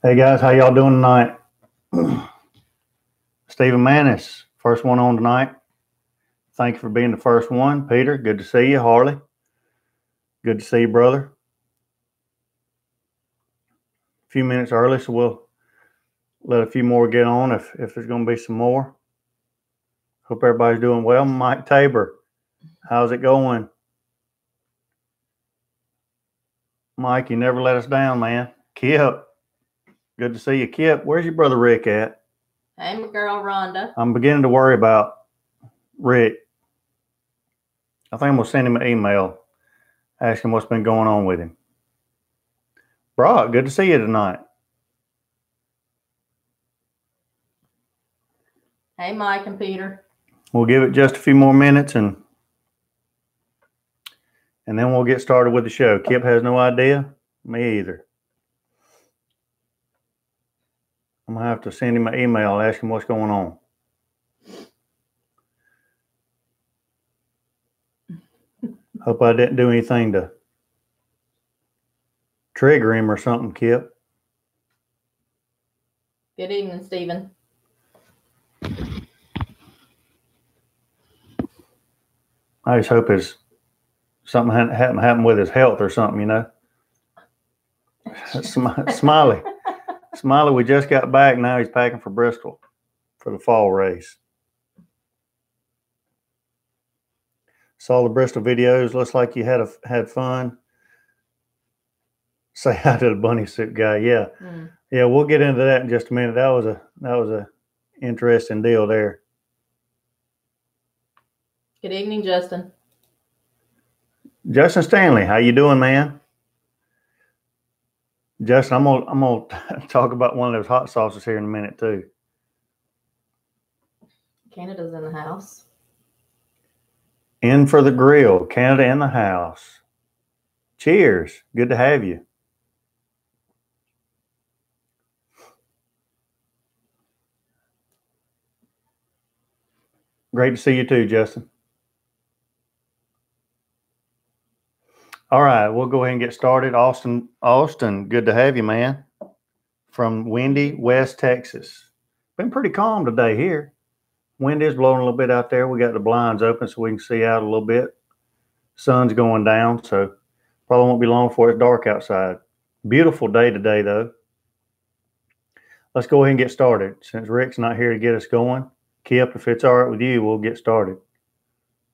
Hey guys, how y'all doing tonight? Stephen Manis, first one on tonight. Thank you for being the first one. Peter, good to see you. Harley, good to see you, brother. A few minutes early, so we'll let a few more get on if there's going to be some more. Hope everybody's doing well. Mike Tabor, how's it going? Mike, you never let us down, man. Kip, good to see you. Kip, where's your brother Rick at? Hey, my girl Rhonda. I'm beginning to worry about Rick. I think I'm going to send him an email asking what's been going on with him. Brock, good to see you tonight. Hey, Mike and Peter. We'll give it just a few more minutes and then we'll get started with the show. Kip has no idea. Me either. I'm going to have to send him an email asking what's going on. Hope I didn't do anything to trigger him or something, Kip. Good evening, Stephen. I just hope something hadn't happened with his health or something, you know. Smiley. Smiley, we just got back. Now he's packing for Bristol for the fall race. Saw the Bristol videos. Looks like you had fun. Say hi to the bunny suit guy. Yeah. Yeah, we'll get into that in just a minute. That was a interesting deal there. Good evening, Justin. Justin Stanley, how you doing, man? Justin, I'm gonna talk about one of those hot sauces here in a minute too. Canada's in the house. In for the grill, Canada in the house. Cheers. Good to have you. Great to see you too, Justin. All right, we'll go ahead and get started. Austin, good to have you, man. From windy West Texas. Been pretty calm today here. Wind is blowing a little bit out there. We got the blinds open so we can see out a little bit. Sun's going down, so probably won't be long before it's dark outside. Beautiful day today, though. Let's go ahead and get started. Since Rick's not here to get us going, Kip, if it's all right with you, we'll get started.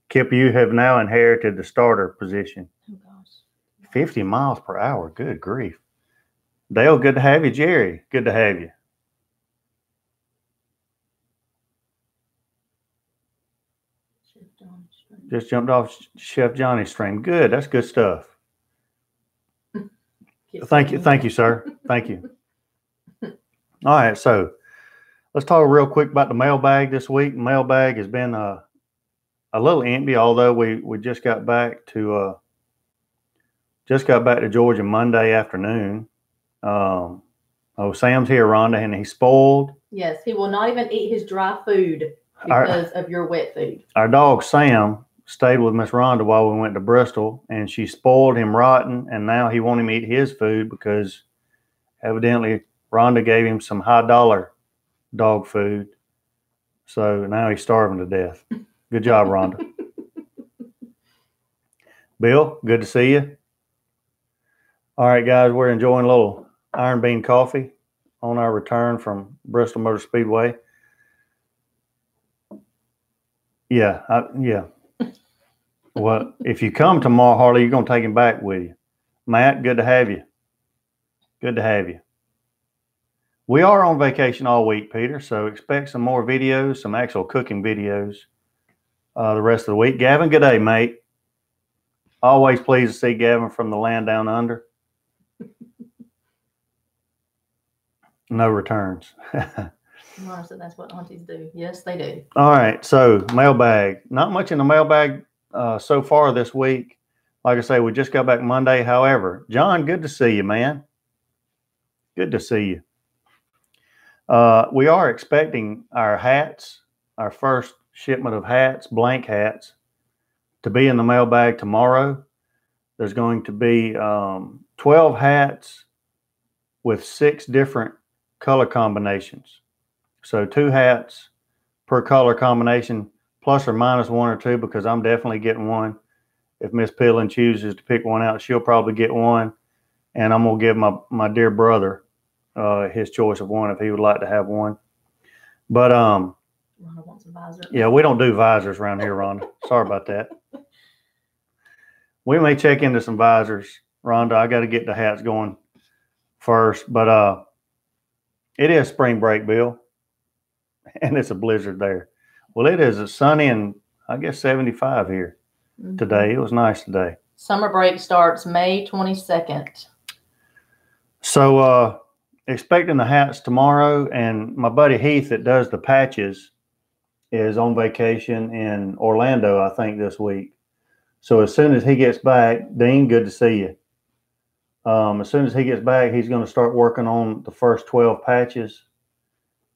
Kip, you have now inherited the starter position. Oh, gosh. 50 miles per hour. Good grief. Dale, good to have you. Jerry, good to have you. Just jumped off Chef Johnny's stream. Good. That's good stuff. Thank you, sir. Thank you. All right, so let's talk real quick about the mailbag this week. Mailbag has been a little empty, although we just got back to Georgia Monday afternoon. Sam's here, Rhonda, and he's spoiled. Yes, he will not even eat his dry food because of your wet food. Our dog Sam stayed with Miss Rhonda while we went to Bristol, and she spoiled him rotten, and now he won't even eat his food because evidently Rhonda gave him some high-dollar dog food. So now he's starving to death. Good job, Rhonda. Bill, good to see you. All right, guys, we're enjoying a little Iron Bean coffee on our return from Bristol Motor Speedway. Yeah. Well, if you come tomorrow, Harley, you're going to take him back with you. Matt, good to have you. Good to have you. We are on vacation all week, Peter, so expect some more videos, some actual cooking videos the rest of the week. Gavin, good day, mate. Always pleased to see Gavin from the land down under. No returns. Mara said that's what aunties do. Yes, they do. All right, so mailbag. Not much in the mailbag so far this week. Like I say, we just got back Monday. However, John, good to see you, man. Good to see you. We are expecting our hats, our first shipment of hats, blank hats, to be in the mailbag tomorrow. There's going to be 12 hats with 6 different color combinations. So 2 hats per color combination, plus or minus 1 or 2, because I'm definitely getting one. If Miss Piddlin chooses to pick one out, she'll probably get one. And I'm going to give my dear brother his choice of one if he would like to have one. But Rhonda wants a visor. yeah, we don't do visors around here, Rhonda. Sorry about that. We may check into some visors, Rhonda. I got to get the hats going first. But it is spring break, Bill, and it's a blizzard there. Well, it is a sunny and I guess 75 here today. It was nice today. Summer break starts May 22nd. So expecting the hats tomorrow, and my buddy Heath that does the patches is on vacation in Orlando, I think, this week. So as soon as he gets back, Dean, good to see you. As soon as he gets back, he's going to start working on the first 12 patches.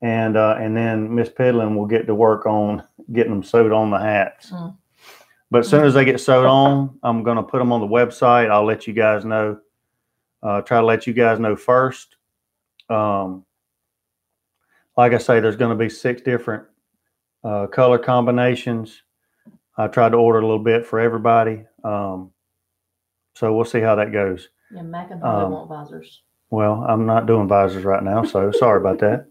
And then Miss Piddlin will get to work on getting them sewed on the hats. But as soon as they get sewed on, I'm going to put them on the website. I'll let you guys know. Try to let you guys know first. Like I say, there's going to be 6 different color combinations. I tried to order a little bit for everybody. So we'll see how that goes. Yeah, Mac and Holly want visors. Well, I'm not doing visors right now, so sorry about that.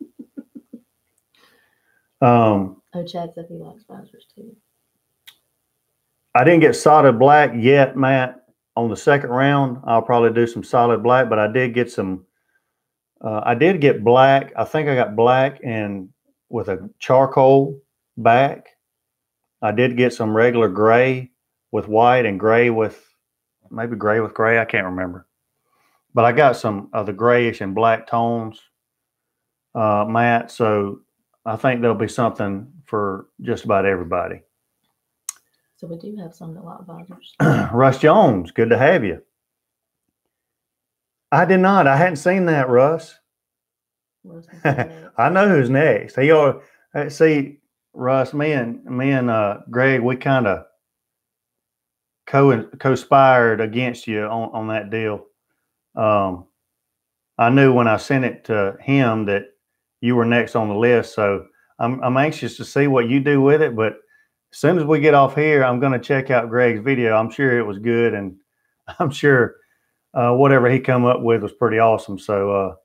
Chad said he likes visors too. I didn't get solid black yet, Matt. On the second round, I'll probably do some solid black, but I did get some. I did get black. I think I got black and with a charcoal back. I did get some regular gray with white and gray with maybe gray with gray. I can't remember. But I got some of the grayish and black tones, Matt. So I think there'll be something for just about everybody. So we do have some that like visors. Russ Jones, good to have you. I did not. I hadn't seen that, Russ. I know who's next. See, Russ, me and Greg, we kind of conspired against you on that deal. I knew when I sent it to him that you were next on the list, so I'm anxious to see what you do with it. But as soon as we get off here, I'm going to check out Greg's video. I'm sure it was good, and I'm sure whatever he come up with was pretty awesome. So,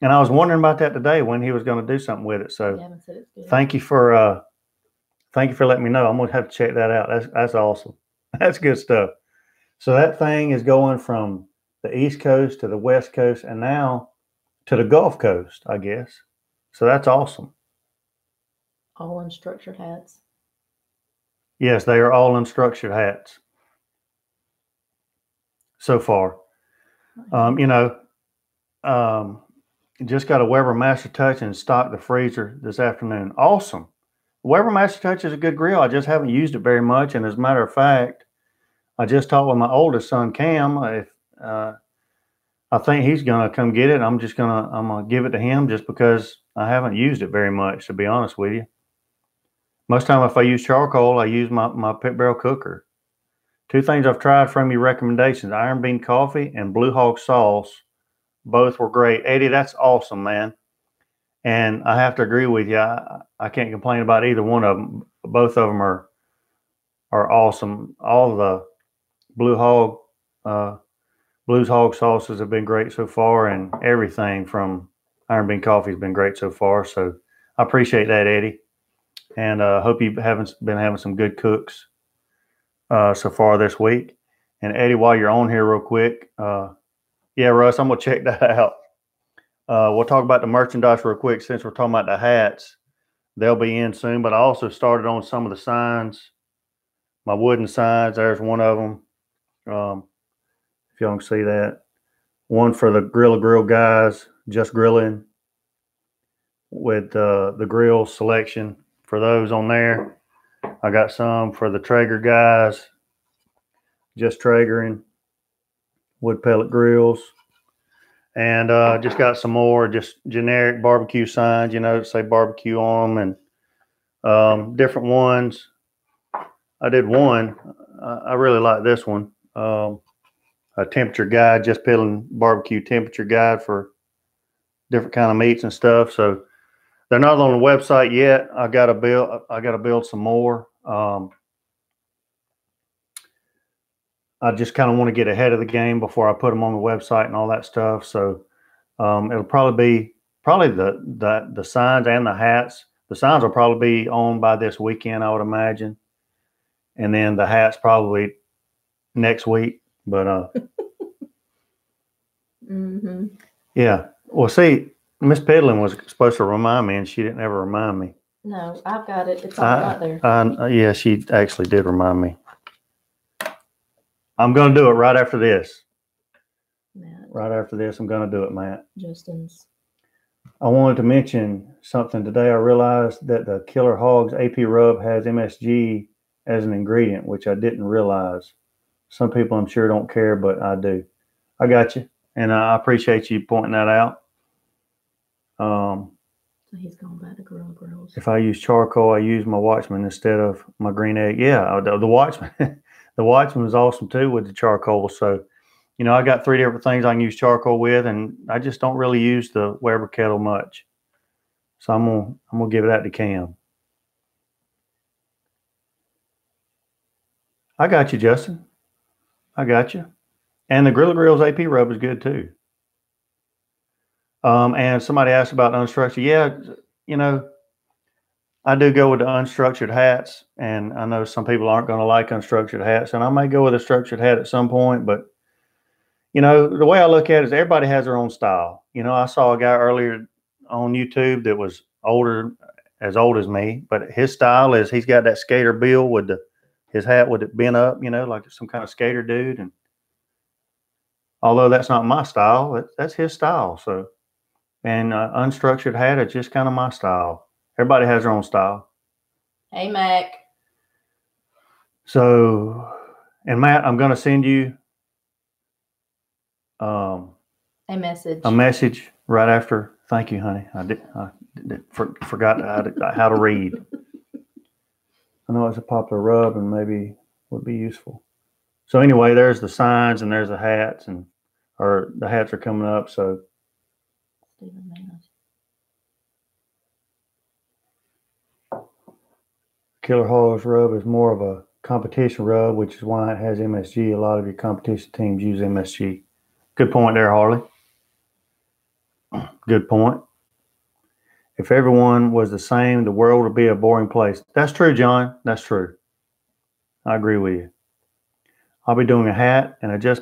and I was wondering about that today when he was going to do something with it. So, thank you for letting me know. I'm going to have to check that out. That's awesome. That's good stuff. So that thing is going from the East Coast to the West Coast, and now to the Gulf Coast, I guess. So that's awesome. All unstructured hats. Yes, they are all unstructured hats so far. Just got a Weber Master Touch and stocked the freezer this afternoon. Awesome. Weber Master Touch is a good grill. I just haven't used it very much. And as a matter of fact, I just talked with my oldest son, Cam. I think he's going to come get it. I'm going to give it to him just because I haven't used it very much, to be honest with you. Most time if I use charcoal, I use my pit barrel cooker. 2 things I've tried from your recommendations, Iron Bean Coffee and Blue Hog Sauce. Both were great. Eddie, that's awesome, man. And I have to agree with you. I can't complain about either one of them. Both of them are awesome. All the Blues Hog sauces have been great so far, and everything from Iron Bean Coffee has been great so far. So I appreciate that, Eddie. And hope you've been having some good cooks so far this week. And Eddie, while you're on here real quick, yeah, Russ, I'm going to check that out. We'll talk about the merchandise real quick since we're talking about the hats. They'll be in soon, but I also started on some of the signs, my wooden signs. There's one of them. If y'all can see that. One for the Grilla Grill guys, just grilling with the grill selection for those on there. I got some for the Traeger guys, just Traegering, wood pellet grills. And just got some more just generic barbecue signs, that say barbecue on them, and different ones. I did one. I really like this one. A temperature guide, Jus Piddlin barbecue temperature guide for different kind of meats and stuff. So they're not on the website yet. I got to build some more. I just kind of want to get ahead of the game before I put them on the website and all that stuff. So it'll probably be the signs and the hats. The signs will probably be on by this weekend, I would imagine, and then the hats probably next week. But yeah. Well, see, Miss Piddlin was supposed to remind me, and she didn't ever remind me. No, I've got it. It's all right there. Yeah, she actually did remind me. I'm going to do it right after this. Matt. Right after this, I'm going to do it, Matt. Justin's. I wanted to mention something today. I realized that the Killer Hogs AP rub has MSG as an ingredient, which I didn't realize. Some people, I'm sure, don't care, but I do. I got you, and I appreciate you pointing that out. So he's going by the Grilla Grills. If I use charcoal, I use my Watchman instead of my green egg. Yeah, the Watchman. The Watchman is awesome too with the charcoal. So, you know, I got 3 different things I can use charcoal with, and I just don't really use the Weber kettle much. So I'm gonna give that to Cam. I got you, Justin. I got you. And the Grilla Grills AP rub is good too. And somebody asked about unstructured. Yeah, you know, I do go with the unstructured hats, and I know some people aren't going to like unstructured hats, and I may go with a structured hat at some point, but you know, the way I look at it is everybody has their own style. You know, I saw a guy earlier on YouTube that was as old as me, but his style is he's got that skater bill with his hat with it bent up, you know, like some kind of skater dude. And although that's not my style, that's his style. So, and unstructured hat is just kind of my style. Everybody has their own style. Hey, Mac. So, and Matt, I'm going to send you a message. A message right after. Thank you, honey. I forgot how to read. I know it's a popular rub and maybe would be useful. So anyway, there's the signs and there's the hats, or the hats are coming up. So. Killer Hogs rub is more of a competition rub, which is why it has MSG. A lot of your competition teams use MSG. Good point there, Harley. Good point. If everyone was the same, the world would be a boring place. That's true, John. That's true. I agree with you. I'll be doing a hat and a Jus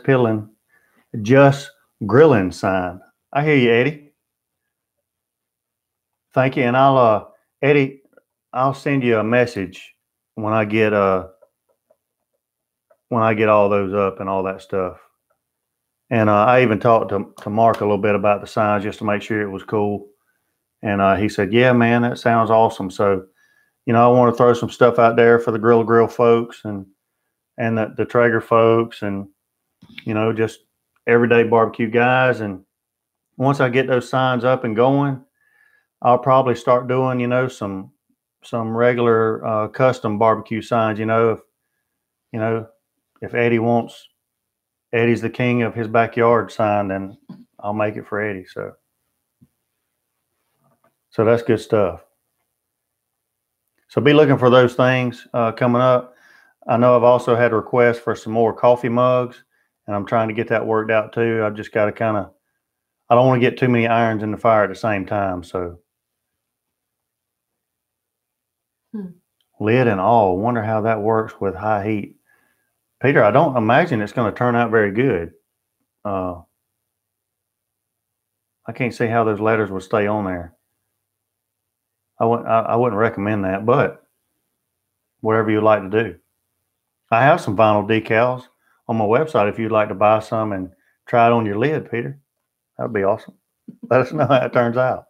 Grilling sign. I hear you, Eddie. Thank you. And Eddie, I'll send you a message when I get all those up and all that stuff. And I even talked to Mark a little bit about the signs just to make sure it was cool. And he said, "Yeah, man, that sounds awesome." So, you know, I want to throw some stuff out there for the Grilla Grill folks and the Traeger folks, and you know, just everyday barbecue guys. And once I get those signs up and going, I'll probably start doing, you know, some regular custom barbecue signs. You know, if Eddie wants Eddie's the king of his backyard sign, then I'll make it for Eddie. So that's good stuff. So be looking for those things coming up. I know I've also had requests for some more coffee mugs, and I'm trying to get that worked out too. I've just got to I don't want to get too many irons in the fire at the same time. So lid and all, wonder how that works with high heat. Peter, I don't imagine it's going to turn out very good. I can't see how those letters would stay on there. I wouldn't recommend that, but whatever you'd like to do. I have some vinyl decals on my website if you'd like to buy some and try it on your lid, Peter. That would be awesome. Let us know how it turns out.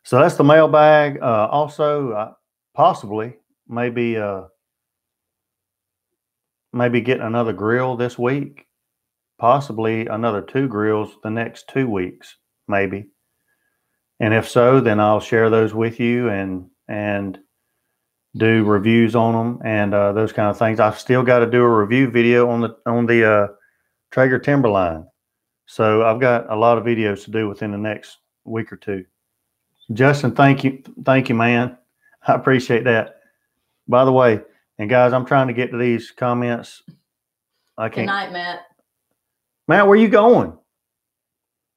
So that's the mailbag. Also, possibly maybe getting another grill this week, possibly another 2 grills the next 2 weeks, maybe. And if so, then I'll share those with you and do reviews on them and those kind of things. I've still got to do a review video on the Traeger Timberline. So I've got a lot of videos to do within the next week or two. Justin, thank you, man. I appreciate that. By the way, and guys, I'm trying to get to these comments. I can't. Good night, Matt. Matt, where you going?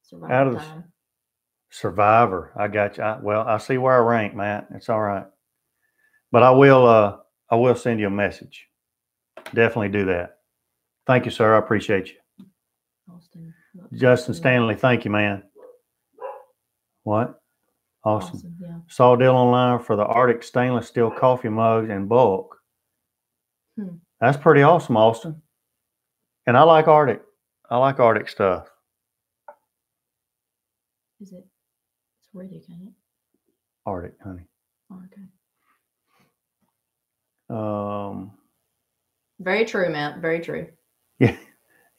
Survivor Out of the time. Survivor. I got you. Well, I see where I rank, Matt. It's all right. But I will send you a message. Definitely do that. Thank you, sir. I appreciate you. Austin. Justin Stanley, thank you, man. What? Austin, yeah. Saw a deal online for the Arctic stainless steel coffee mugs in bulk. That's pretty awesome, Austin. And I like Arctic. I like Arctic stuff. Is it? It's Riddick, ain't it? Arctic, honey. Oh, okay. Very true, Matt. Very true. Yeah.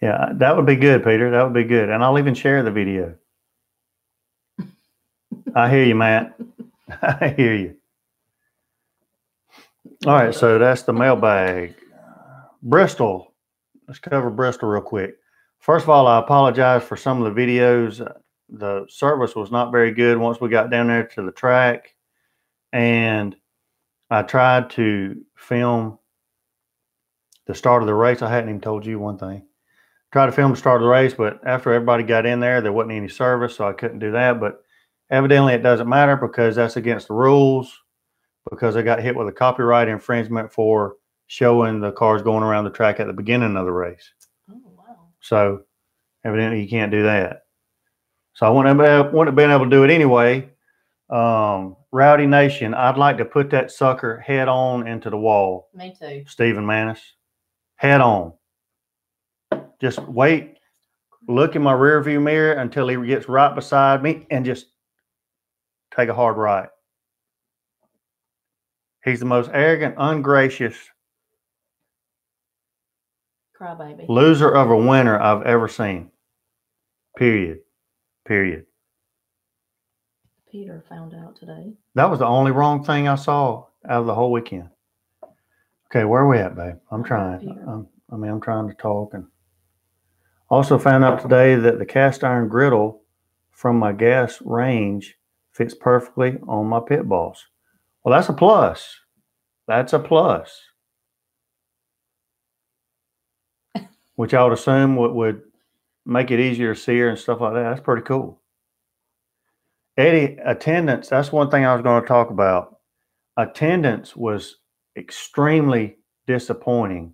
Yeah, that would be good, Peter. That would be good. And I'll even share the video. I hear you, Matt. I hear you. All right, so that's the mailbag. Bristol. Let's cover Bristol real quick. First of all, I apologize for some of the videos. The service was not very good once we got down there to the track. And I tried to film the start of the race. I hadn't even told you one thing. Tried to film the start of the race, but after everybody got in there wasn't any service, so I couldn't do that. But evidently it doesn't matter because that's against the rules, because I got hit with a copyright infringement for showing the cars going around the track at the beginning of the race. Oh, wow. So evidently you can't do that. So I wouldn't have been able to do it anyway. Rowdy Nation, I'd like to put that sucker head on into the wall. Me too. Stephen Manis. Head on. Just wait, look in my rear view mirror until he gets right beside me and just take a hard right. He's the most arrogant, ungracious crybaby loser of a winner I've ever seen. Period. Peter found out today. That was the only wrong thing I saw out of the whole weekend. Okay, where are we at, babe? I'm trying. I'm trying to talk. And also found out today that the cast iron griddle from my gas range fits perfectly on my pit boss. Well, that's a plus. That's a plus. Which I would assume would make it easier to sear and stuff like that. That's pretty cool. Eddie, attendance, that's one thing I was going to talk about. Attendance was extremely disappointing.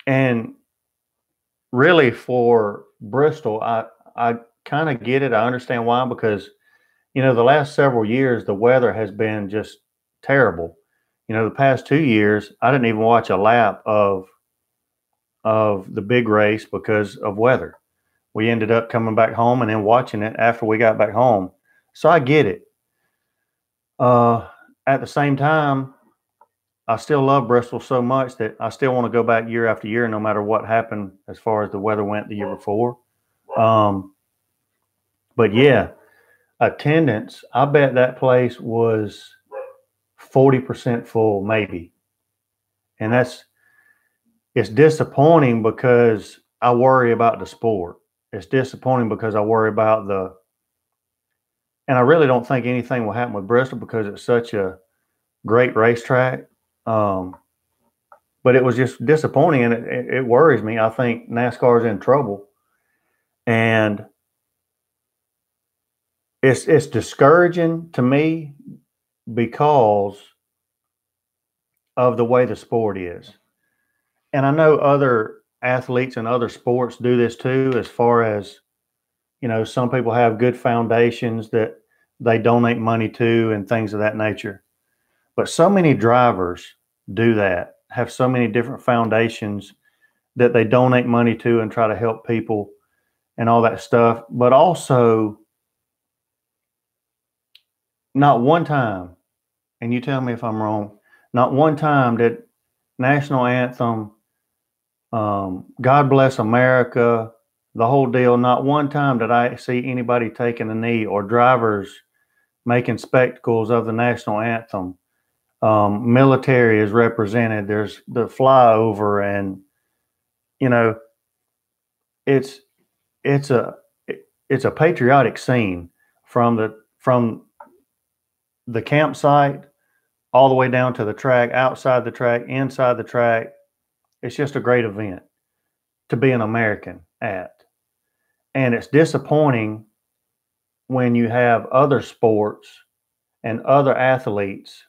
And really for Bristol, I kind of get it. I understand why, because, the last several years, the weather has been just terrible. The past 2 years, I didn't even watch a lap of the big race because of weather. We ended up coming back home and then watching it after we got back home. So I get it. At the same time, I still love Bristol so much that I still want to go back year after year, no matter what happened as far as the weather went the year before. But yeah, attendance, I bet that place was 40% full, maybe. And it's disappointing because I worry about the sport. It's disappointing because I worry about and I really don't think anything will happen with Bristol because it's such a great racetrack. But it was just disappointing, and it worries me. I think NASCAR is in trouble, and it's discouraging to me because of the way the sport is. And I know other athletes and other sports do this too, as far as, some people have good foundations that they donate money to and things of that nature. But so many drivers do that, have so many different foundations that they donate money to and try to help people and all that stuff. But also, not one time, and you tell me if I'm wrong, not one time did national anthem, God Bless America, the whole deal, not one time did I see anybody taking a knee or drivers making spectacles of the national anthem. Military is represented. There's the flyover, and it's it's a it's a patriotic scene from the campsite all the way down to the track, outside the track, inside the track. It's just a great event to be an American at. And it's disappointing when you have other sports and other athletes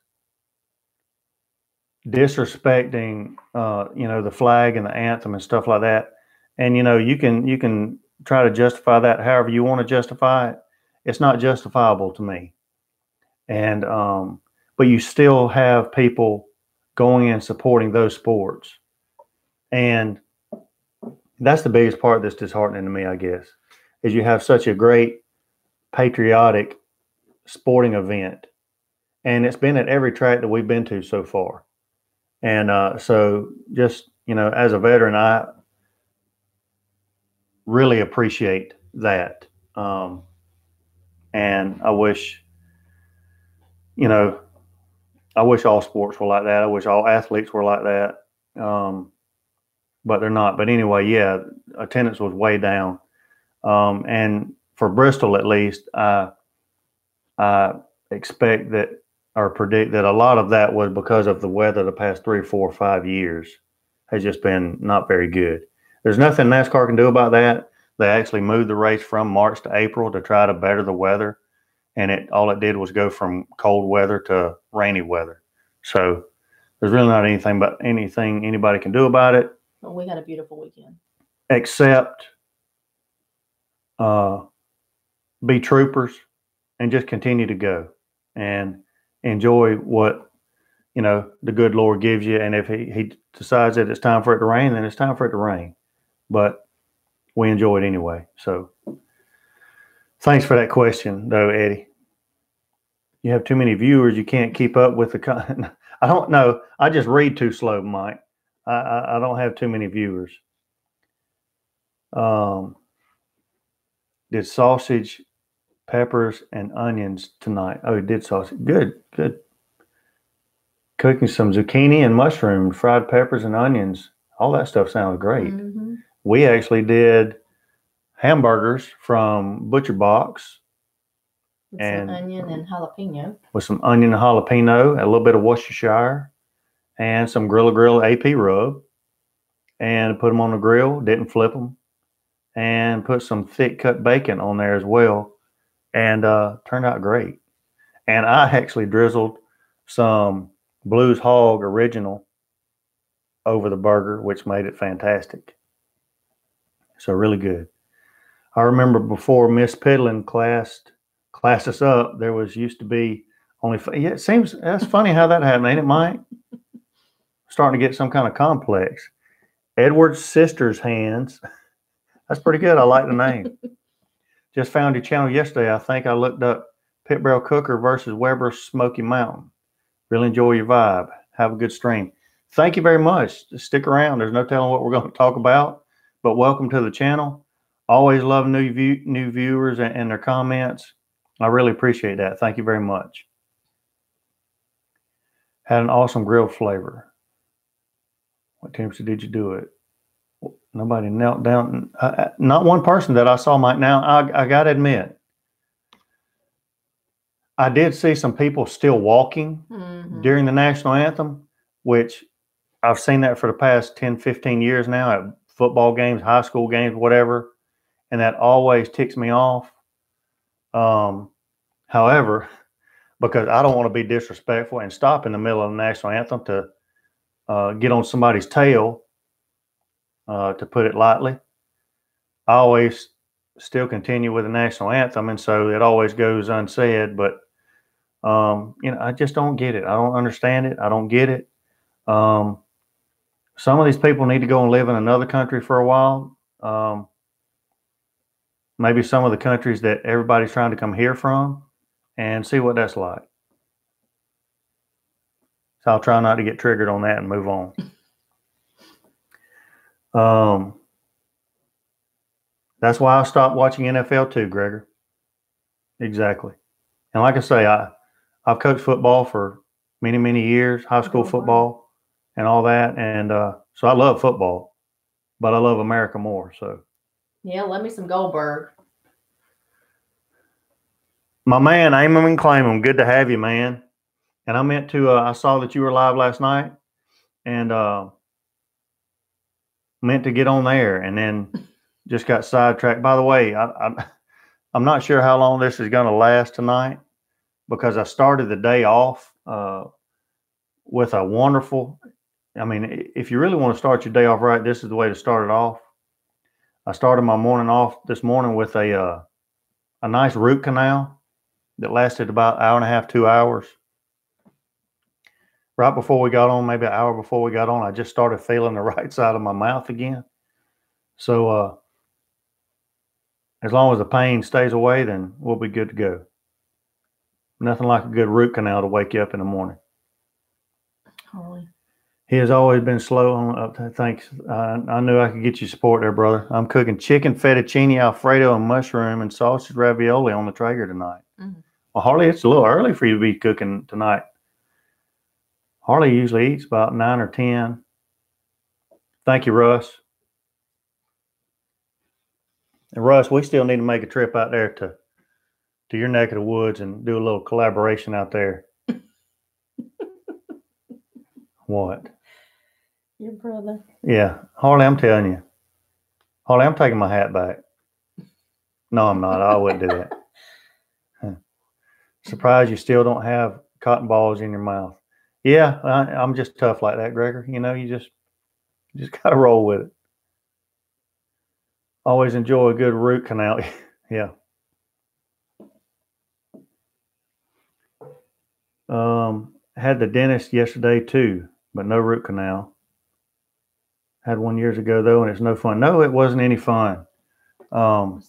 disrespecting, the flag and the anthem and stuff like that. And you can try to justify that however you want to justify it. It's not justifiable to me. And but you still have people going and supporting those sports, and that's the biggest part that's disheartening to me, I guess, is you have such a great patriotic sporting event, and it's been at every track that we've been to so far. And so just, as a veteran, I really appreciate that. And I wish, I wish all sports were like that. I wish all athletes were like that. But they're not. But anyway, yeah, attendance was way down. And for Bristol, at least, I expect that or predict that a lot of that was because of the weather the past 3, 4, 5 years has just been not very good. There's nothing NASCAR can do about that. They actually moved the race from March to April to try to better the weather. And all it did was go from cold weather to rainy weather. So there's really not anything anybody can do about it. Well, we had a beautiful weekend. Except be troopers and just continue to go and enjoy what the good Lord gives you. And if he decides that it's time for it to rain, then it's time for it to rain. But we enjoy it anyway. So thanks for that question, though, Eddie. You have too many viewers. You can't keep up with the I don't know. I just read too slow, Mike. I don't have too many viewers. Did sausage, peppers, and onions tonight. Oh, he did sausage. Good. Cooking some zucchini and mushroom, fried peppers and onions. All that stuff sounds great. Mm-hmm. We actually did hamburgers from Butcher Box. With some onion and jalapeno. With some onion and jalapeno, a little bit of Worcestershire, and some Grilla Grill AP rub. And put them on the grill, didn't flip them. And put some thick cut bacon on there as well. And turned out great. And I actually drizzled some Blues Hog Original over the burger, which made it fantastic. So really good. I remember before Miss Piddlin classed us up, there used to be only, it seems, that's funny how that happened, ain't it, Mike? Starting to get some kind of complex. Edward's Sister's Hands. That's pretty good. I like the name. Just found your channel yesterday. I think I looked up Pit Barrel Cooker versus Weber's Smoky Mountain. Really enjoy your vibe. Have a good stream. Thank you very much. Just stick around. There's no telling what we're going to talk about, but welcome to the channel. Always love new viewers and their comments. I really appreciate that. Thank you very much. Had an awesome grill flavor. What temperature did you do it? Nobody knelt down. Not one person that I saw, Mike. Now, I got to admit, I did see some people still walking during the national anthem, which I've seen that for the past 10, 15 years now at football games, high school games, whatever. And that always ticks me off. However, because I don't want to be disrespectful and stop in the middle of the national anthem to get on somebody's tail, to put it lightly, I always still continue with the national anthem. And so it always goes unsaid, but I just don't get it. I don't understand it. I don't get it. Some of these people need to go and live in another country for a while. Maybe some of the countries that everybody's trying to come here from, and see what that's like. So I'll try not to get triggered on that and move on. That's why I stopped watching NFL too, Gregor. Exactly. And like I say, I've coached football for many, many years, high school football and all that. And so I love football, but I love America more. So Yeah, love me some Goldberg. My man, aim 'em and claim 'em. Good to have you, man. And I meant to, I saw that you were live last night and meant to get on there and then just got sidetracked. By the way, I'm not sure how long this is going to last tonight because I started the day off with a wonderful, I mean, if you really want to start your day off right, this is the way to start it off. I started my morning off this morning with a nice root canal that lasted about an hour and a half, 2 hours. Right before we got on, maybe an hour before we got on, I just started feeling the right side of my mouth again. So as long as the pain stays away, then we'll be good to go. Nothing like a good root canal to wake you up in the morning. Holy. He has always been slow on. Thanks. I knew I could get you support there, brother. I'm cooking chicken fettuccine Alfredo and mushroom and sausage ravioli on the Traeger tonight. Mm-hmm. Well, Harley, it's a little early for you to be cooking tonight. Harley usually eats about 9 or 10. Thank you, Russ. And Russ, we still need to make a trip out there to your neck of the woods and do a little collaboration out there. What? Your brother. Yeah. Harley, I'm telling you. Harley, I'm taking my hat back. No, I'm not. I wouldn't do that. Surprised you still don't have cotton balls in your mouth. Yeah, I'm just tough like that, Gregor. You know, you just got to roll with it. Always enjoy a good root canal. Yeah. Had the dentist yesterday too, but no root canal. Had one years ago though, and it's no fun. No, it wasn't any fun. Oh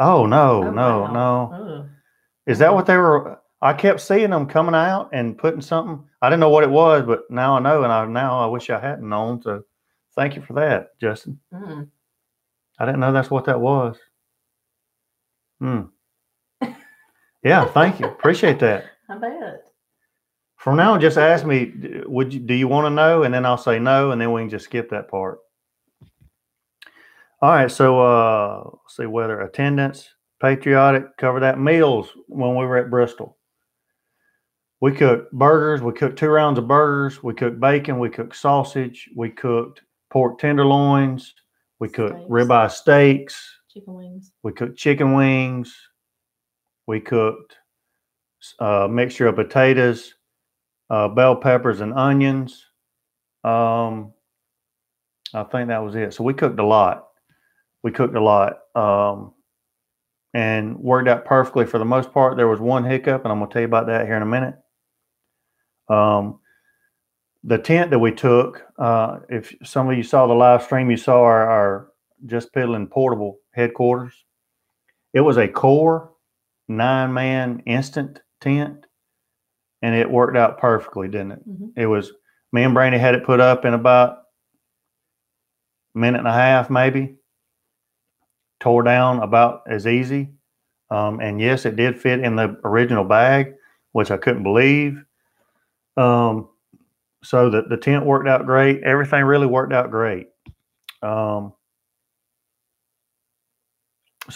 no. Wow. Is that what they were? I kept seeing them coming out and putting something. I didn't know what it was, but now I know, and I wish I hadn't known. So, thank you for that, Justin. Mm. I didn't know that's what that was. Yeah, thank you. Appreciate that. I bet. From now on, just ask me, do you want to know? And then I'll say no, and then we can just skip that part. All right, so let's see, weather, attendance, patriotic, cover that. Meals when we were at Bristol. We cooked burgers. We cooked 2 rounds of burgers. We cooked bacon. We cooked sausage. We cooked pork tenderloins. We cooked ribeye steaks. Chicken wings. We cooked chicken wings. We cooked a mixture of potatoes, bell peppers, and onions. I think that was it. So we cooked a lot. And worked out perfectly for the most part. There was one hiccup, and I'm going to tell you about that here in a minute. The tent that we took, if some of you saw the live stream, you saw our Jus Piddlin portable headquarters. It was a core 9-man instant tent, and it worked out perfectly, didn't it? Mm-hmm. It was, me and Brandy had it put up in about a minute and a half, maybe. Tore down about as easy. And yes, it did fit in the original bag, which I couldn't believe. So the tent worked out great. Everything really worked out great. So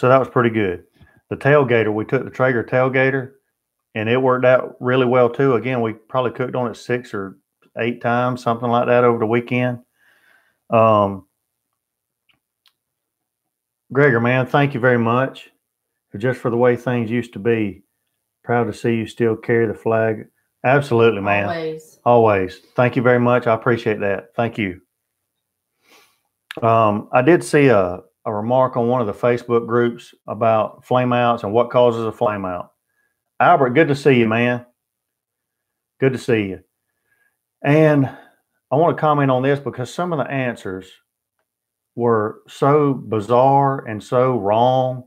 that was pretty good. The tailgater, we took the Traeger Tailgater, and it worked out really well too. Again, we probably cooked on it 6 or 8 times, something like that over the weekend. Gregor, man, thank you very much just for the way things used to be. Proud to see you still carry the flag. Absolutely, man. Always. Thank you very much. I appreciate that. Thank you. I did see a remark on one of the Facebook groups about flame outs and what causes a flame out. Albert, good to see you, man. Good to see you. And I want to comment on this because some of the answers were so bizarre and so wrong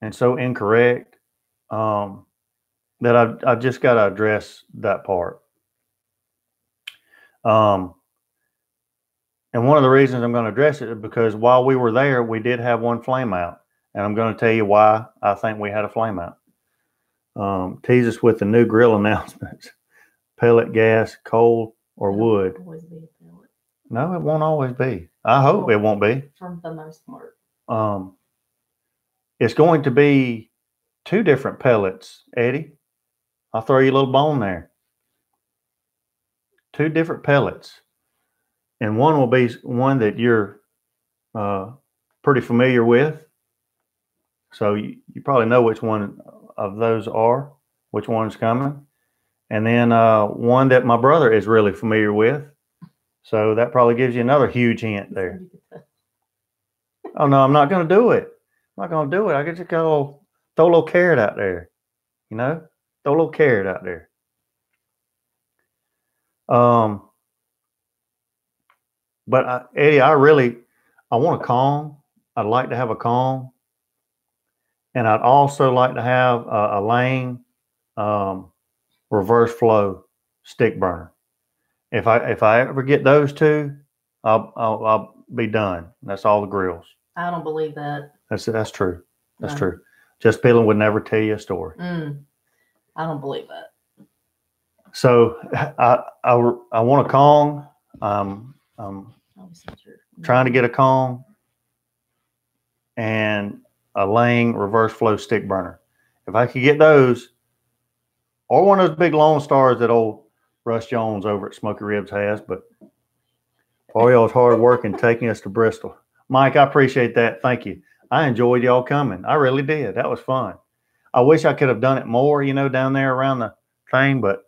and so incorrect that I just got to address that part. And one of the reasons I'm going to address it is because while we were there, we did have one flame out. And I'm going to tell you why I think we had a flame out. Tease us with the new grill announcements. Pellet, gas, coal, or wood. No, it won't always be. I hope it won't be. For the most part. It's going to be 2 different pellets, Eddie. I'll throw you a little bone there. 2 different pellets. And one will be one that you're pretty familiar with. So you probably know which one of those are, which one's coming. And then one that my brother is really familiar with. So that probably gives you another huge hint there. Oh, no, I'm not going to do it. I'm not going to do it. I could just go throw a little carrot out there. You know, throw a little carrot out there. But Eddie, I want a Kong. I'd like to have a Kong. And I'd also like to have a Lang reverse flow stick burner. If I ever get those 2, I'll be done. That's all the grills. I don't believe that. That's true. That's true. Jus Piddlin would never tell you a story. I don't believe that. So I want a Kong. I'm trying to get a Kong and a Lang reverse flow stick burner. If I could get those, or one of those big Lone Stars that old Russ Jones over at Smoky Ribs has, but all y'all's hard work in taking us to Bristol. Mike, I appreciate that. Thank you. I enjoyed y'all coming. I really did. That was fun. I wish I could have done it more, down there around the thing, but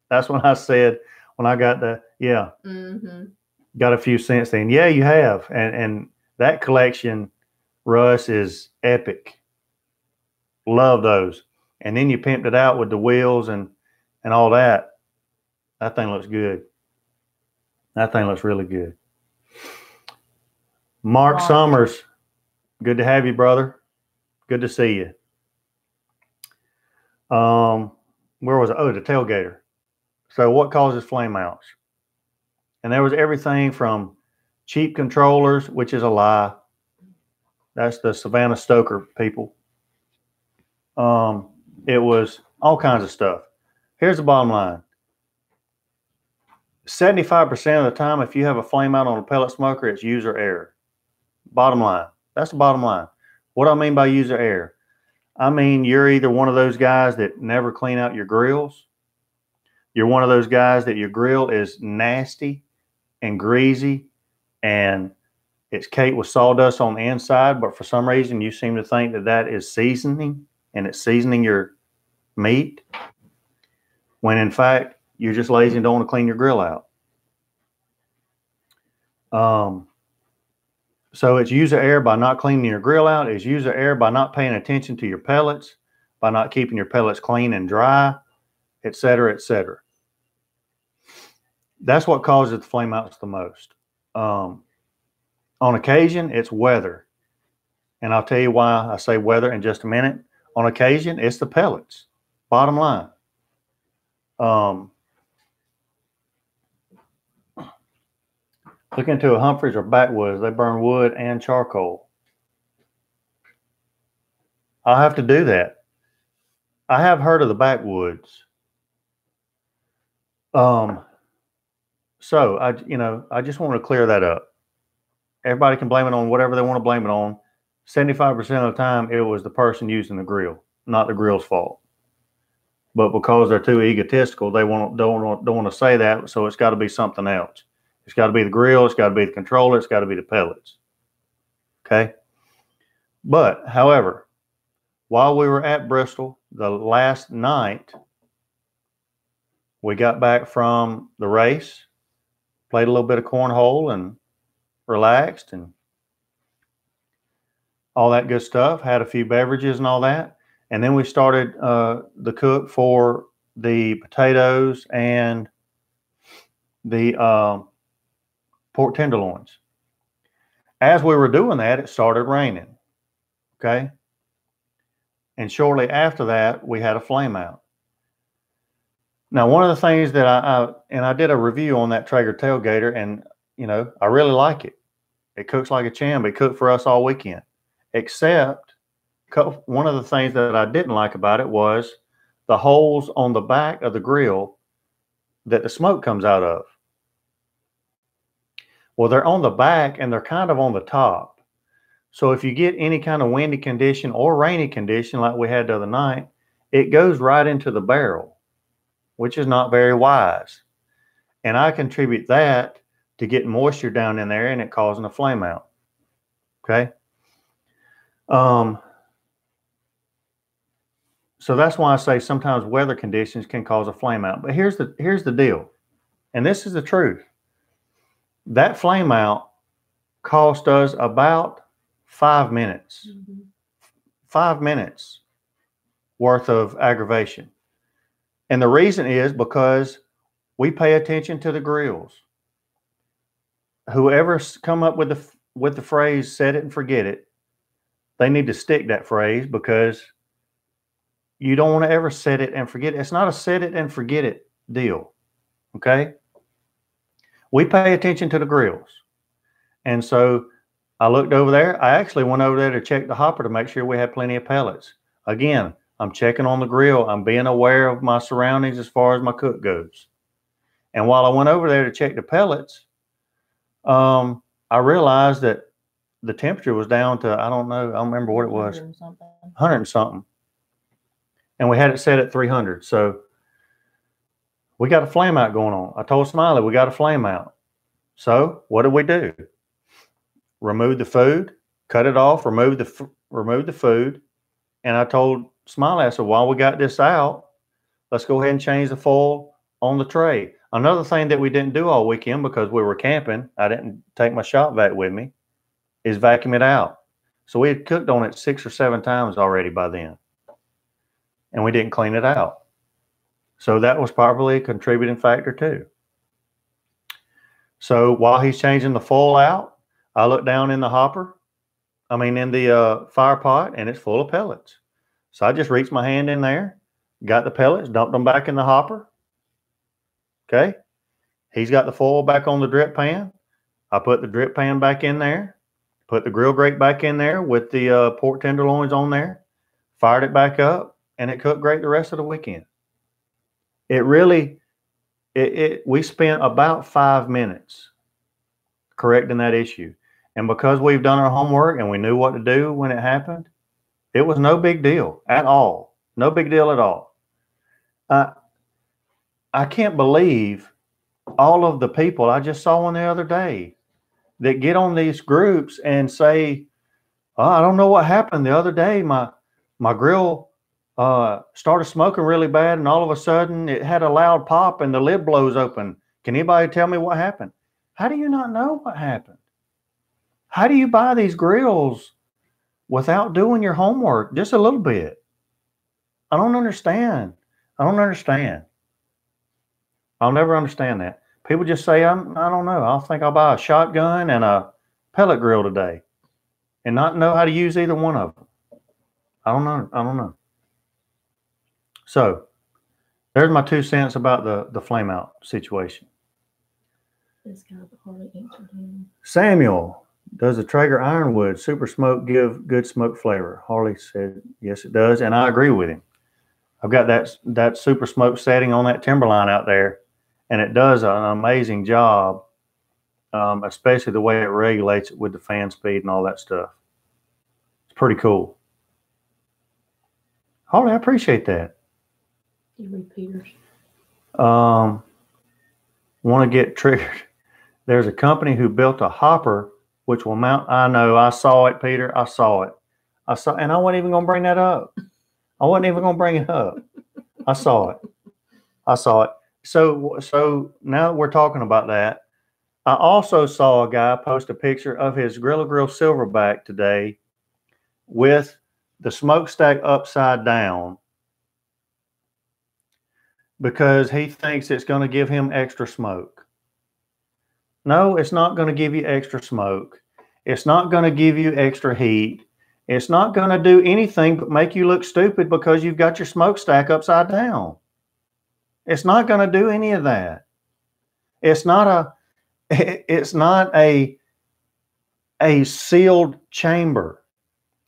that's when I said, when I got got a few cents in. Yeah, you have. And that collection, Russ, is epic. Love those. And then you pimped it out with the wheels and all that. That thing looks good. That thing looks really good. Mark Summers, good to have you, brother. Good to see you. Where was it? Oh, the tailgater. So what causes flame outs? And there was everything from cheap controllers, which is a lie. That's the Savannah Stoker people. It was all kinds of stuff. Here's the bottom line. 75% of the time, if you have a flame out on a pellet smoker, it's user error. Bottom line. That's the bottom line. What do I mean by user error? I mean, you're either one of those guys that never clean out your grills. You're one of those guys that your grill is nasty and greasy and it's caked with sawdust on the inside, but for some reason you seem to think that that is seasoning and it's seasoning your meat, when in fact you're just lazy and don't want to clean your grill out. So it's user error by not cleaning your grill out. It's user error by not paying attention to your pellets, by not keeping your pellets clean and dry, et cetera, et cetera. That's what causes the flame outs the most. On occasion, it's weather. And I'll tell you why I say weather in just a minute. On occasion, it's the pellets. Bottom line. Look into a Humphreys or backwoods. They burn wood and charcoal. I'll have to do that. I have heard of the backwoods. So I just want to clear that up. Everybody can blame it on whatever they want to blame it on. 75% of the time, it was the person using the grill, not the grill's fault. But because they're too egotistical, they don't want to say that. So it's got to be something else. It's got to be the grill. It's got to be the controller. It's got to be the pellets. Okay. But however, while we were at Bristol the last night, we got back from the race, played a little bit of cornhole and relaxed and all that good stuff, had a few beverages and all that. And then we started the cook for the potatoes and the pork tenderloins. As we were doing that, it started raining. Okay. And shortly after that, we had a flame out. Now, one of the things that I did a review on that Traeger Tailgater, and I really like it. It cooks like a champ. It cooked for us all weekend. Except one of the things that I didn't like about it was the holes on the back of the grill that the smoke comes out of. Well, they're on the back and they're kind of on the top. So if you get any kind of windy condition or rainy condition like we had the other night, it goes right into the barrel, which is not very wise. And I contribute that to getting moisture down in there and it causing a flame out. Okay. So that's why I say sometimes weather conditions can cause a flame out. But here's the deal, and this is the truth. That flame out cost us about 5 minutes. 5 minutes worth of aggravation. And the reason is because we pay attention to the grills. Whoever's come up with the phrase "set it and forget it," they need to stick that phrase, because you don't want to ever set it and forget it. It's not a set it and forget it deal. Okay? We pay attention to the grills. And so I looked over there. I actually went over there to check the hopper to make sure we had plenty of pellets. Again, I'm checking on the grill. I'm being aware of my surroundings as far as my cook goes. And while I went over there to check the pellets, I realized that the temperature was down to, I don't know, I don't remember what it was. 100 and something. And we had it set at 300. So we got a flame out going on. I told Smiley we got a flame out. So what did we do? Remove the food, cut it off, remove the food. And I told Smiley, I said, while we got this out, let's go ahead and change the foil on the tray. Another thing that we didn't do all weekend because we were camping, I didn't take my shop vac with me, is vacuum it out. So we had cooked on it 6 or 7 times already by then. And we didn't clean it out. So that was probably a contributing factor too. So while he's changing the foil out, I look down in the in the fire pot, and it's full of pellets. So I just reached my hand in there, got the pellets, dumped them back in the hopper. Okay. He's got the foil back on the drip pan. I put the drip pan back in there, put the grill grate back in there with the pork tenderloins on there, fired it back up, and it cooked great the rest of the weekend. We spent about 5 minutes correcting that issue. And because we've done our homework and we knew what to do when it happened, it was no big deal at all. No big deal at all. I can't believe all of the people, I just saw one the other day, that get on these groups and say, oh, I don't know what happened the other day. My grill started smoking really bad, and all of a sudden it had a loud pop and the lid blows open. Can anybody tell me what happened? How do you not know what happened? How do you buy these grills without doing your homework just a little bit? I don't understand. I'll never understand that. People just say, I don't know. I think I'll buy a shotgun and a pellet grill today and not know how to use either one of them. I don't know. So there's my 2 cents about the flame out situation. This guy hardly answered him. Samuel, does the Traeger Ironwood Super Smoke give good smoke flavor? Harley said, yes, it does. And I agree with him. I've got that Super Smoke setting on that Timberline out there, and it does an amazing job, especially the way it regulates it with the fan speed and all that stuff. It's pretty cool. Harley, I appreciate that. You read Peter's. Want to get triggered. There's a company who built a hopper which will mount. I know. I saw it, Peter. I saw it. And I wasn't even going to bring that up. I wasn't even going to bring it up. I saw it. So now that we're talking about that, I also saw a guy post a picture of his Grilla Grills Silverbac today with the smokestack upside down because he thinks it's going to give him extra smoke. No, it's not going to give you extra smoke. It's not going to give you extra heat. It's not going to do anything but make you look stupid because you've got your smokestack upside down. It's not going to do any of that. It's not a sealed chamber.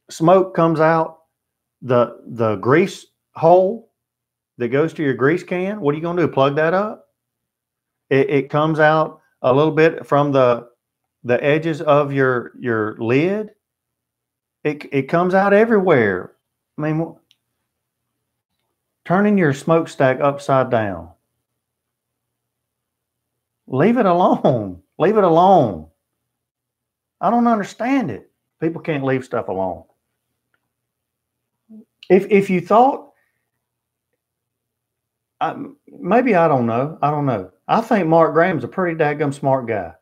Smoke comes out the grease hole that goes to your grease can. What are you going to do? Plug that up? It comes out a little bit from the the edges of your lid, it comes out everywhere. I mean, turning your smokestack upside down. Leave it alone. Leave it alone. I don't understand it. People can't leave stuff alone. If you thought, maybe I don't know. I don't know. I think Mark Graham's a pretty daggum smart guy.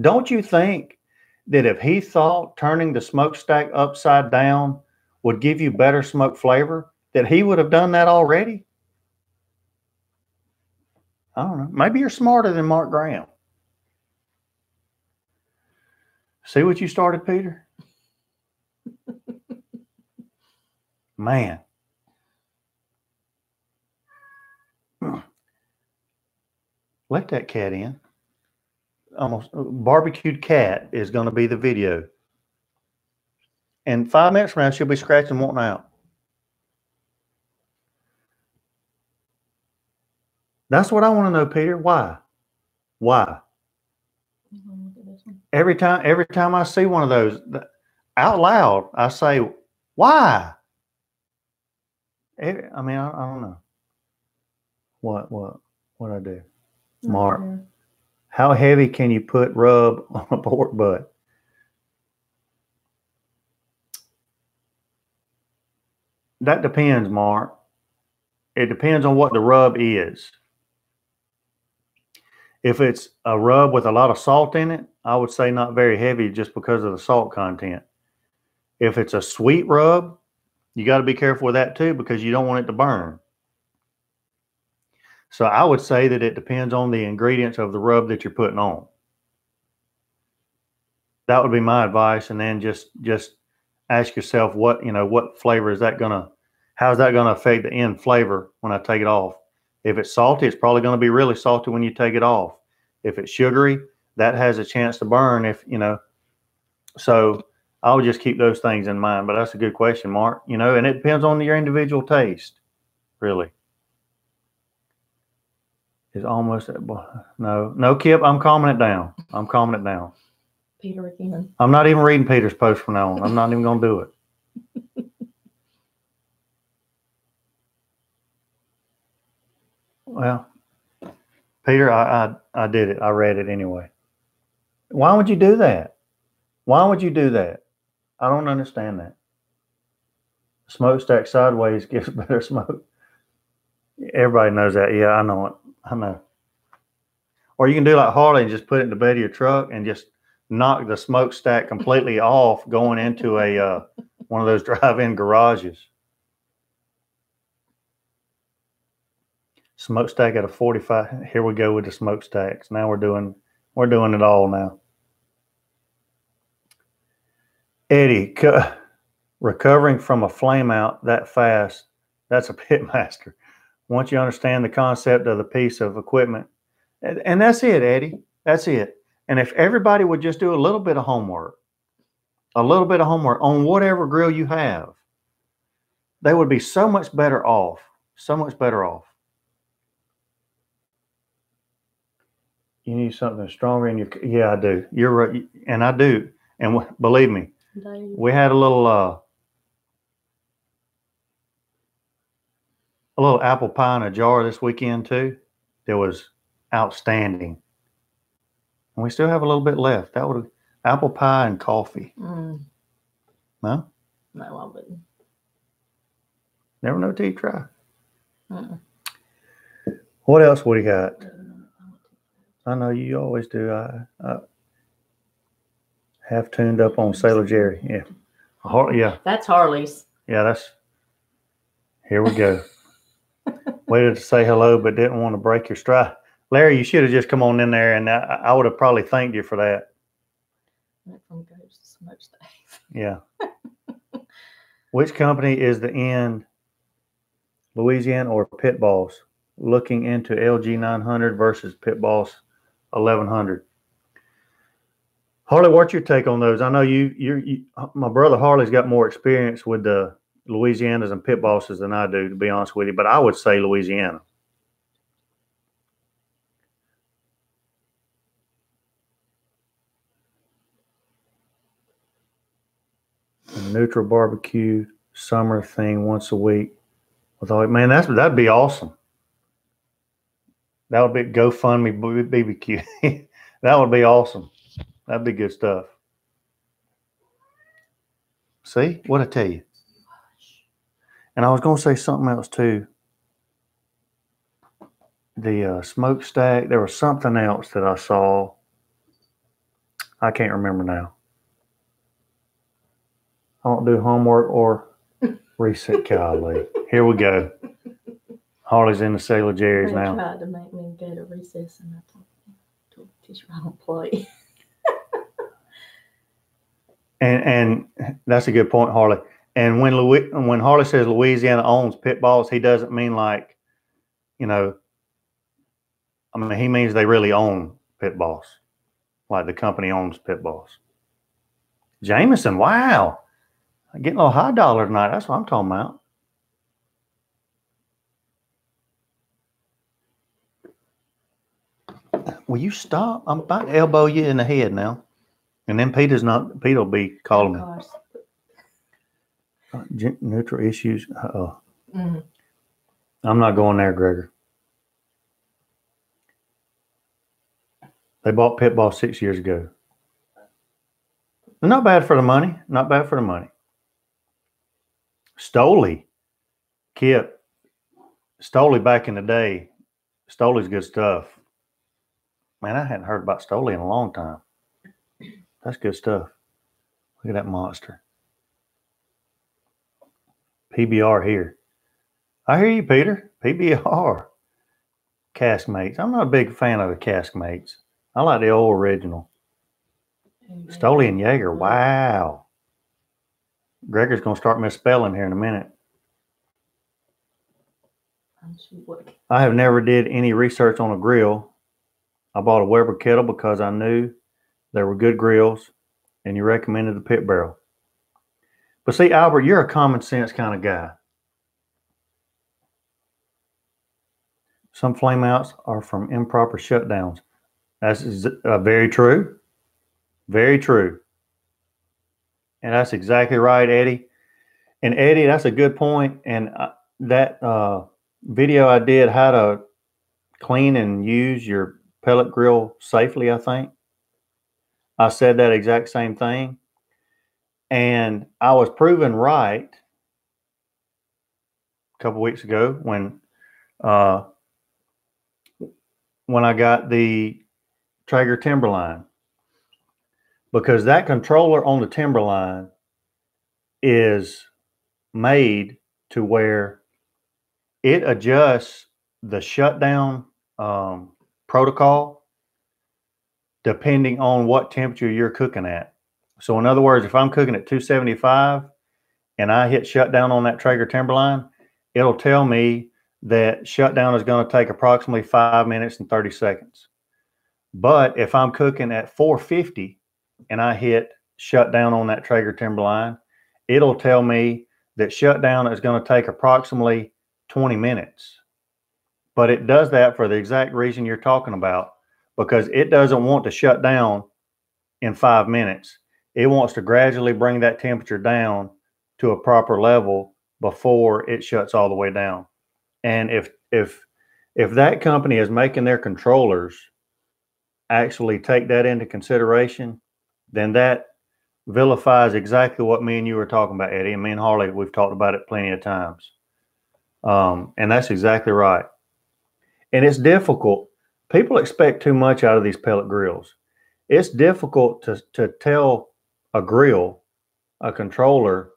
Don't you think that if he thought turning the smokestack upside down would give you better smoke flavor, that he would have done that already? I don't know. Maybe you're smarter than Mark Graham. See what you started, Peter? Man. Let that cat in. Almost barbecued cat is going to be the video. And 5 minutes from now, she'll be scratching wanting out. That's what I want to know, Peter. Why? Why? Every time I see one of those out loud, I say, why? I mean, I don't know. What I do? Mark, how heavy can you put rub on a pork butt? That depends, Mark. It depends on what the rub is. If it's a rub with a lot of salt in it, I would say not very heavy just because of the salt content. If it's a sweet rub, you got to be careful with that too because you don't want it to burn. So I would say that it depends on the ingredients of the rub that you're putting on. That would be my advice. And then just ask yourself what flavor is that how's that going to affect the end flavor when I take it off? If it's salty, it's probably going to be really salty when you take it off. If it's sugary, that has a chance to burn so I would just keep those things in mind. But that's a good question, Mark. And it depends on your individual taste, really. Is almost no, Kip, I'm calming it down. I'm calming it down. Peter again. I'm not even reading Peter's post from now on. I'm not even going to do it. Well, Peter, I did it. I read it anyway. Why would you do that? Why would you do that? I don't understand that. Smokestack sideways gives better smoke. Everybody knows that. Yeah, I know it. I know. Or you can do like Harley and just put it in the bed of your truck and just knock the smokestack completely off going into a one of those drive-in garages. Smokestack at a 45. Here we go with the smokestacks. Now we're doing it all now. Eddie, recovering from a flame out that fast, that's a pit master. Once you understand the concept of the piece of equipment, and that's it, Eddie. That's it. And if everybody would just do a little bit of homework on whatever grill you have, they would be so much better off. So much better off. You need something stronger in your. Yeah, I do. You're right, and I do. And believe me, we had a little apple pie in a jar this weekend too. That was outstanding. And we still have a little bit left. That would apple pie and coffee. No, I wouldn't. Never know till you try. What else would he got? I know you always do. I have tuned up on Sailor Jerry. Yeah. Yeah. That's Harley's. Yeah, here we go. Waited to say hello, but didn't want to break your stride. Larry, you should have just come on in there, and I would have probably thanked you for that. From Ghost Smokestack. Yeah. Which company is the end, Louisiana or Pit Boss? Looking into LG 900 versus Pit Boss 1100. Harley, what's your take on those? I know you my brother Harley's got more experience with the Louisianas and Pit Bosses than I do, to be honest with you, but I would say Louisiana. neutral barbecue summer thing once a week. With all, man, that'd be awesome. That would be GoFundMe BBQ. That would be awesome. That'd be good stuff. See, what'd I tell you? And I was going to say something else too. The smokestack, there was something else that I saw. I can't remember now. I don't do homework or reset. Golly. Here we go. Harley's in the Sailor Jerry's now. They tried to make me go to recess, and I told the teacher I don't play. And that's a good point, Harley. And when Harley says Louisiana owns pit balls, he doesn't mean like, you know, I mean, he means they really own pit balls, like the company owns pit balls. Jameson, wow. Getting a little high dollar tonight. That's what I'm talking about. Will you stop? I'm about to elbow you in the head now. And then Pete'll be calling me. Neutral issues. Uh-oh. Mm. I'm not going there, Gregor. They bought pit balls 6 years ago. Not bad for the money. Not bad for the money. Stoley. Kip. Stoley back in the day. Stoley's good stuff. Man, I hadn't heard about Stoley in a long time. That's good stuff. Look at that monster. PBR here. I hear you, Peter. PBR. Caskmates. I'm not a big fan of the Caskmates. I like the old original. Stoley and Jaeger. Wow. Gregor's going to start misspelling here in a minute. I have never did any research on a grill. I bought a Weber kettle because I knew there were good grills, and you recommended the pit barrel. But see, Albert, you're a common sense kind of guy. Some flameouts are from improper shutdowns. That's very true. Very true. And that's exactly right, Eddie. And Eddie, that's a good point. And that video I did, how to clean and use your pellet grill safely, I think. I said that exact same thing. And I was proven right a couple weeks ago when I got the Traeger Timberline. Because that controller on the Timberline is made to where it adjusts the shutdown protocol depending on what temperature you're cooking at. So in other words, if I'm cooking at 275 and I hit shutdown on that Traeger Timberline, it'll tell me that shutdown is going to take approximately 5 minutes and 30 seconds. But if I'm cooking at 450 and I hit shutdown on that Traeger Timberline, it'll tell me that shutdown is going to take approximately 20 minutes. But it does that for the exact reason you're talking about, because it doesn't want to shut down in 5 minutes. It wants to gradually bring that temperature down to a proper level before it shuts all the way down. And if that company is making their controllers actually take that into consideration, then that vilifies exactly what me and you were talking about, Eddie. And me and Harley, we've talked about it plenty of times. And that's exactly right. And it's difficult. People expect too much out of these pellet grills. It's difficult to tell a grill, a controller,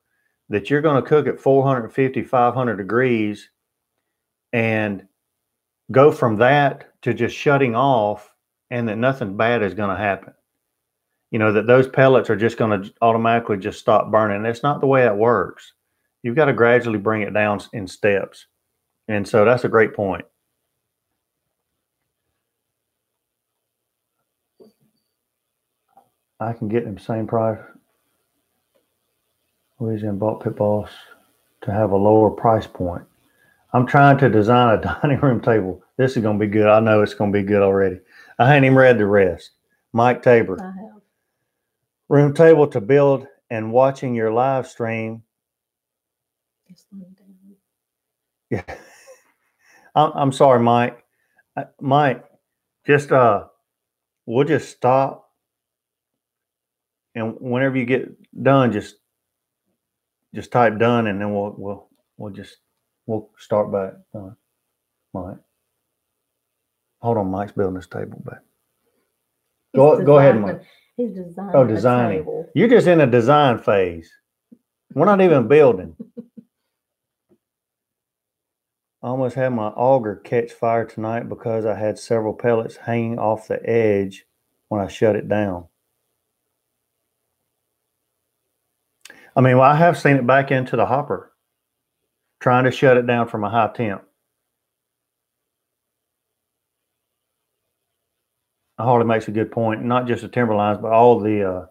that you're going to cook at 450, 500 degrees and go from that to just shutting off and that nothing bad is going to happen. You know, that those pellets are just going to automatically just stop burning. That's not the way that works. You've got to gradually bring it down in steps. And so that's a great point. I can get them same price. Louisiana bought pit balls to have a lower price point. I'm trying to design a dining room table. This is going to be good. I know it's going to be good already. I hadn't even read the rest. Mike Tabor. I have. Room table to build and watching your live stream. Yeah. I'm sorry, Mike. Mike, just we'll just stop, and whenever you get done, just type done, and then we'll start back. Mike, hold on, Mike's building this table back. Go ahead, Mike. He's designing. Oh, designing. A table. You're just in a design phase. We're not even building. I almost had my auger catch fire tonight because I had several pellets hanging off the edge when I shut it down. I mean, well, I have seen it back into the hopper, trying to shut it down from a high temp. Harley makes a good point. Not just the Timberlines, but all the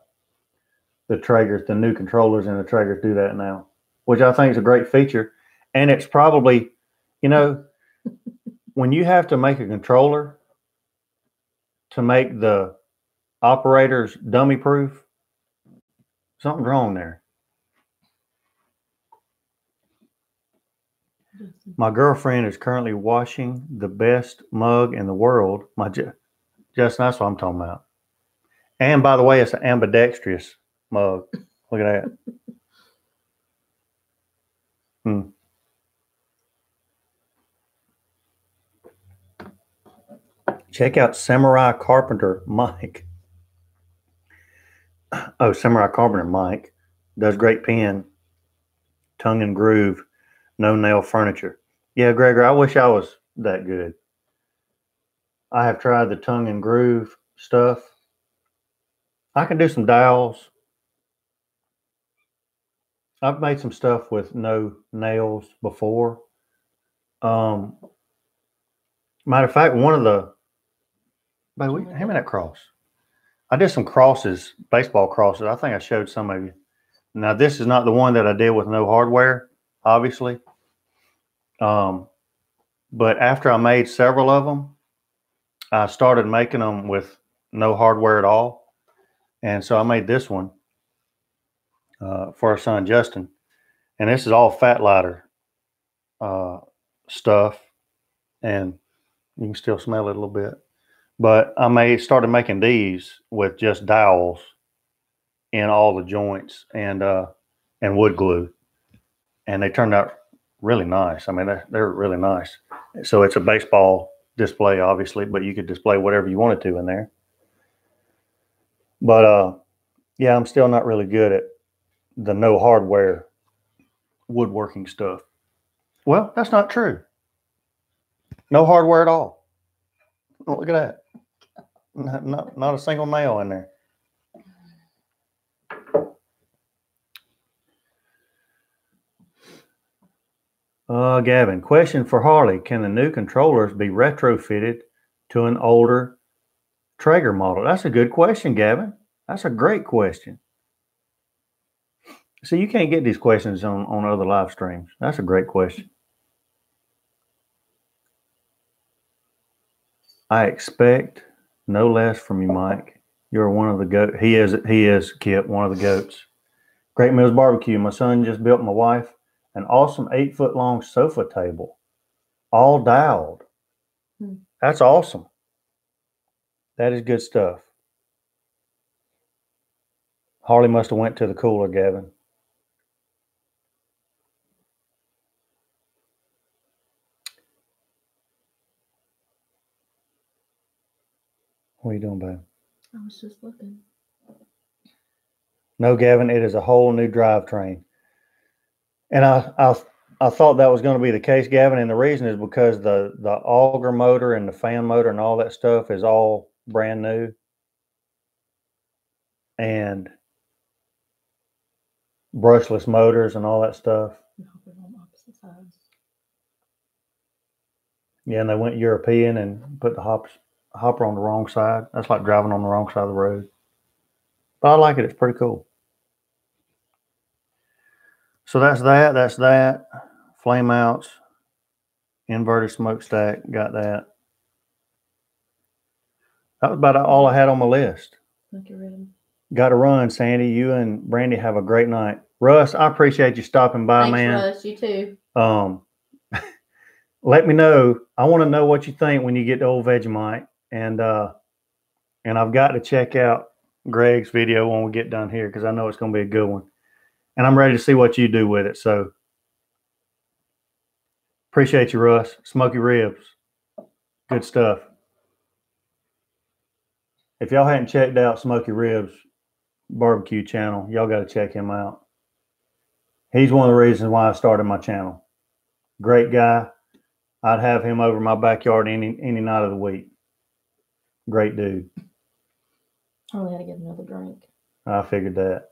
Traegers, the new controllers in the Traegers do that now, which I think is a great feature. And it's probably, you know, when you have to make a controller to make the operators dummy proof, something's wrong there. My girlfriend is currently washing the best mug in the world. Justin, that's what I'm talking about. And by the way, it's an ambidextrous mug. Look at that. Check out Samurai Carpenter Mike. Oh, Samurai Carpenter Mike does great pen, tongue and groove, no nail furniture. Yeah, Gregor, I wish I was that good. I have tried the tongue and groove stuff. I can do some dowels. I've made some stuff with no nails before. Matter of fact, one of the, baby, hand me that cross. I did some crosses, baseball crosses. I think I showed some of you. Now, this is not the one that I did with no hardware, obviously. But after I made several of them, I started making them with no hardware at all. And so I made this one for our son, Justin. And this is all fat lighter stuff. And you can still smell it a little bit. But I started making these with just dowels in all the joints and wood glue. And they turned out really nice. I mean, they're really nice. So it's a baseball display, obviously, but you could display whatever you wanted to in there. But yeah, I'm still not really good at the no hardware woodworking stuff. Well, that's not true. No hardware at all. Oh, look at that. Not a single nail in there. Gavin, question for Harley. Can the new controllers be retrofitted to an older Traeger model? That's a good question, Gavin. That's a great question. See, you can't get these questions on other live streams. That's a great question. I expect no less from you, Mike. You're one of the goats. He is, Kip, one of the goats. Great Mills Barbecue. My son just built my wife an awesome 8-foot-long sofa table, all dialed. That's awesome. That is good stuff. Harley must have went to the cooler, Gavin. What are you doing, babe? I was just looking. No, Gavin, it is a whole new drivetrain. And I thought that was going to be the case, Gavin, and the reason is because the auger motor and the fan motor and all that stuff is all brand new. And brushless motors and all that stuff. Yeah, and they went European and put the hopper on the wrong side. That's like driving on the wrong side of the road. But I like it. It's pretty cool. So that's that. Flame outs, inverted smokestack, got that. That was about all I had on my list. Look, you're ready. Got to run, Sandy. You and Brandy have a great night. Russ, I appreciate you stopping by, Thanks, man. Russ. You too. Let me know. I want to know what you think when you get to Old Vegemite, and I've got to check out Greg's video when we get done here because I know it's going to be a good one, and I'm ready to see what you do with it. So appreciate you, Russ. Smoky ribs, good stuff. If y'all hadn't checked out Smoky Ribs barbecue channel, y'all got to check him out. He's one of the reasons why I started my channel. Great guy. I'd have him over my backyard any night of the week. Great dude. I only had to get another drink. I figured that.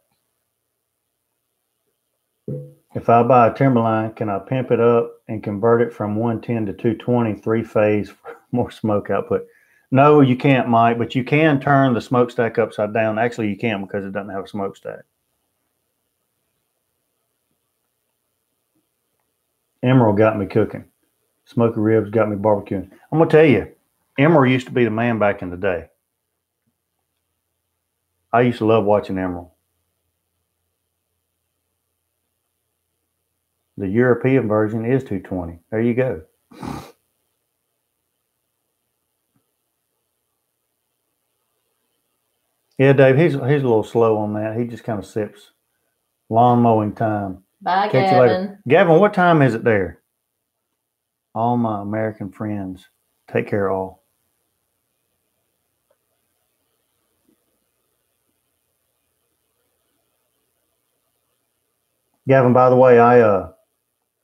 If I buy a Timberline, can I pimp it up and convert it from 110 to 220 3-phase for more smoke output? No, you can't, Mike, but you can turn the smokestack upside down. Actually, you can't because it doesn't have a smokestack. Emerald got me cooking. Smoky ribs got me barbecuing. I'm going to tell you, Emerald used to be the man back in the day. I used to love watching Emerald. The European version is 220. There you go. Yeah, Dave, he's a little slow on that. He just kind of sips. Lawn mowing time. Bye, Catch Gavin. you later. Gavin, what time is it there? All my American friends. Take care, all. Gavin, by the way, I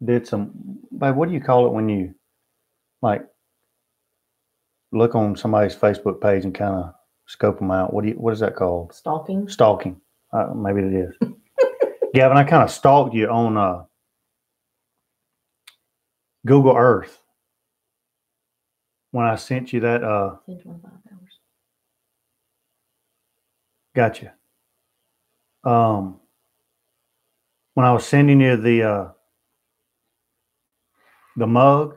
did some, babe, what do you call it when you like look on somebody's Facebook page and kind of scope them out? What is that called? Stalking. Stalking. Maybe it is. Gavin, I kind of stalked you on Google Earth when I sent you that. 25 hours. Gotcha. When I was sending you the mug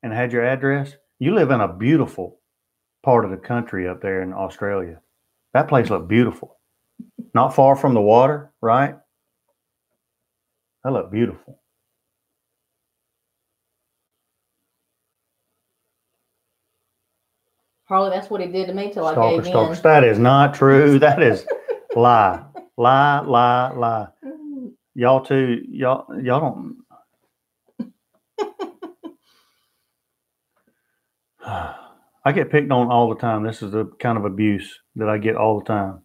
and had your address, you live in a beautiful part of the country up there in Australia. That place looked beautiful. Not far from the water, right? That looked beautiful. Harley, that's what he did to me till I gave in. That is not true. That is lie. Lie. Y'all too, y'all don't. I get picked on all the time. This is the kind of abuse that I get all the time.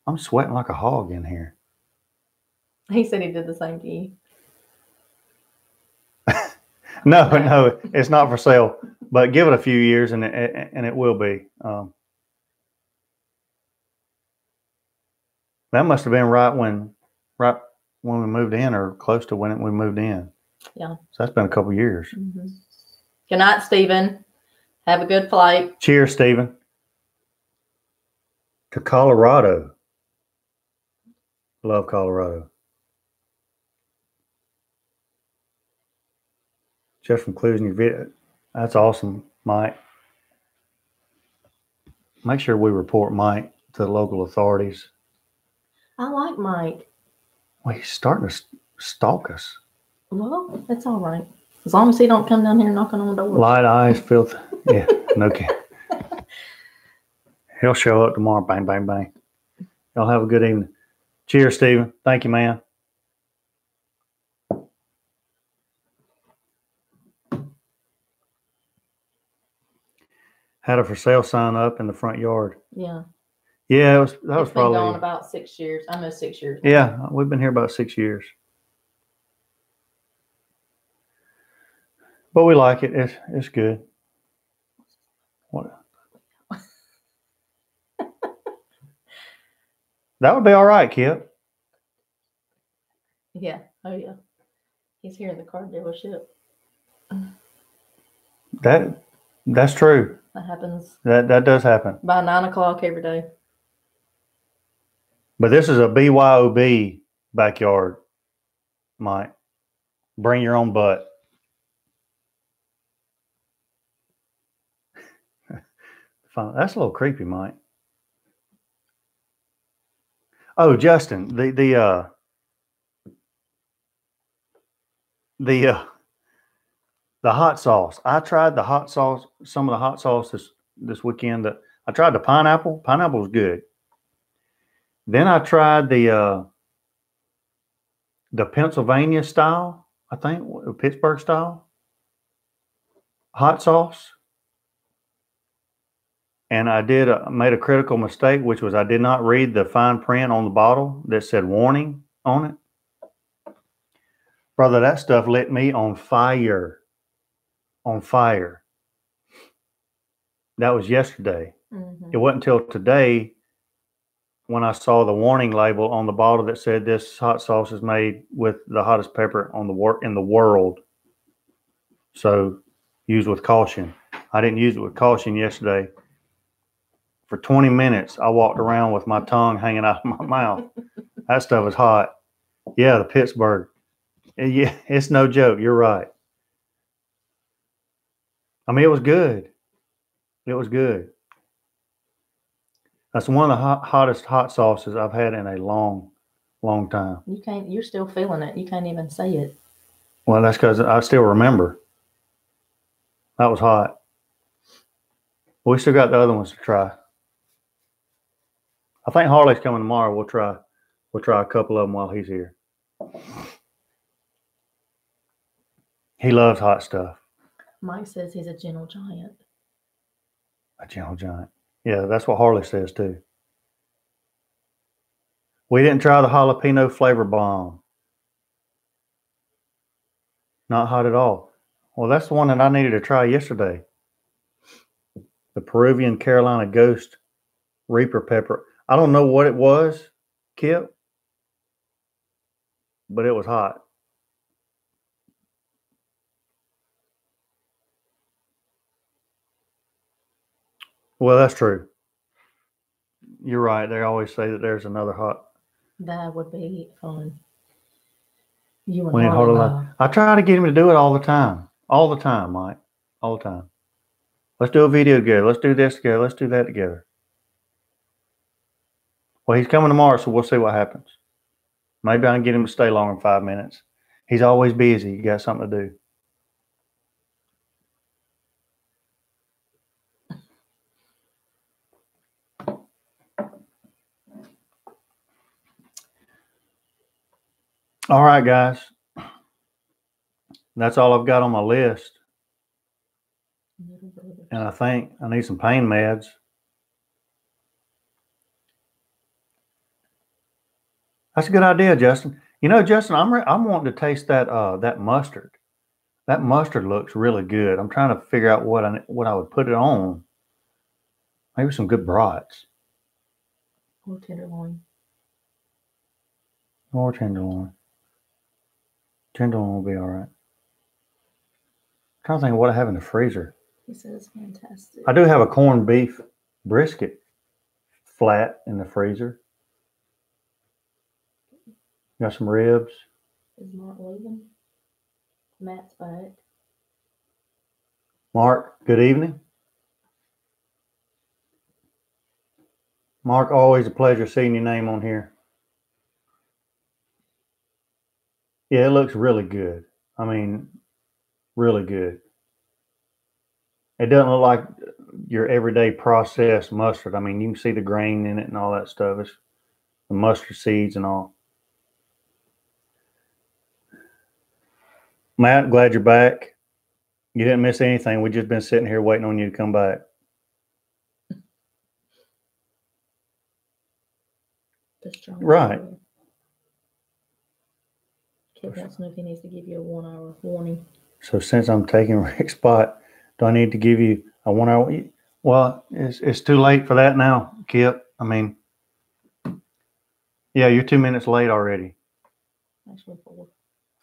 I'm sweating like a hog in here. He said he did the same to you. No, it's not for sale. But give it a few years, and it will be. That must have been right when we moved in, or close to when we moved in. Yeah. So that's been a couple years. Mm-hmm. Good night, Stephen. Have a good flight. Cheers, Stephen. To Colorado. Love Colorado. Just from including your video. That's awesome, Mike. Make sure we report Mike to the local authorities. I like Mike. Well, he's starting to stalk us. Well, that's all right. As long as he don't come down here knocking on the door. Light eyes, filth. Yeah, no kidding. He'll show up tomorrow. Bang, bang, bang. Y'all have a good evening. Cheers, Stephen. Thank you, man. Had a for sale sign up in the front yard. Yeah. Yeah, that was been probably going about 6 years. Almost 6 years. Now. Yeah, we've been here about 6 years. But we like it. It's good. What? That would be all right, Kip. Yeah. Oh yeah. He's here in the car dealership. That's true. That happens. That does happen. By 9 o'clock every day. But this is a BYOB backyard, Mike. Bring your own butt. That's a little creepy, Mike. Oh, Justin, the hot sauce. I tried the hot sauce, some of the hot sauce this weekend. I tried the pineapple. Pineapple was good. Then I tried the Pennsylvania style, I think, Pittsburgh style hot sauce. And I made a critical mistake, which was I did not read the fine print on the bottle that said warning on it. Brother, that stuff lit me on fire. On fire. That was yesterday. Mm-hmm. It wasn't until today when I saw the warning label on the bottle that said this hot sauce is made with the hottest pepper in the world. So use with caution. I didn't use it with caution yesterday. For 20 minutes, I walked around with my tongue hanging out of my mouth. That stuff was hot. Yeah, the Pittsburgh. Yeah, it's no joke. You're right. I mean, it was good. It was good. That's one of the hottest hot sauces I've had in a long time. You're still feeling it. You can't even say it. Well, that's because I still remember. That was hot. We still got the other ones to try. I think Harley's coming tomorrow. We'll try a couple of them while he's here. He loves hot stuff. Mike says he's a gentle giant. A gentle giant. Yeah, that's what Harley says too. We didn't try the jalapeno flavor bomb. Not hot at all. Well, that's the one that I needed to try yesterday. The Peruvian Carolina Ghost Reaper Pepper. I don't know what it was, Kip, but it was hot. Well, that's true. You're right. They always say that there's another hot. That would be fun. You and Harley. I try to get him to do it all the time. All the time, Mike. All the time. Let's do a video together. Let's do this together. Let's do that together. Well, he's coming tomorrow, so we'll see what happens. Maybe I can get him to stay longer than 5 minutes. He's always busy. You got something to do. All right, guys. That's all I've got on my list. And I think I need some pain meds. That's a good idea, Justin. You know, Justin, I'm wanting to taste that mustard. That mustard looks really good. I'm trying to figure out what I would put it on. Maybe some good brats. Or tenderloin. Or tenderloin. Tenderloin will be all right. I'm trying to think of what I have in the freezer. He says fantastic. I do have a corned beef brisket flat in the freezer. Got some ribs. Is Mark leaving? Matt's back. Mark, good evening. Mark, always a pleasure seeing your name on here. Yeah, it looks really good. I mean, really good. It doesn't look like your everyday processed mustard. I mean, you can see the grain in it and all that stuff. It's the mustard seeds and all. Matt, glad you're back. You didn't miss anything. We've just been sitting here waiting on you to come back. Right. Kid wants to know if he needs to give you a 1 hour warning. So since I'm taking Rick's spot, do I need to give you a 1 hour? Well, it's too late for that now, Kip. I mean, yeah, you're 2 minutes late already. Actually, 4.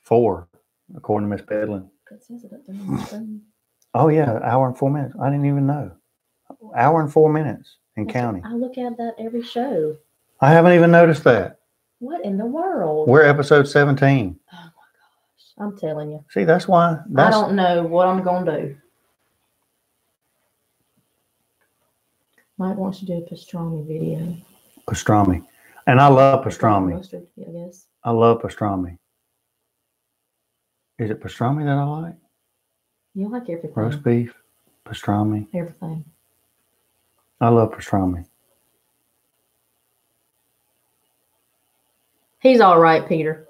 4, according to Miss Piddlin. It says it up there on the screen. Oh yeah, hour and 4 minutes. I didn't even know. Hour and 4 minutes and counting. I look at that every show. I haven't even noticed that. What in the world? We're episode 17. Oh my gosh. I'm telling you. See, that's why. I don't know what I'm going to do. Mike wants to do a pastrami video. Pastrami. And I love It's like pastrami. mustard, I guess. I love pastrami. Is it pastrami that I like? You like everything. Roast beef, pastrami. Everything. I love pastrami. He's all right, Peter.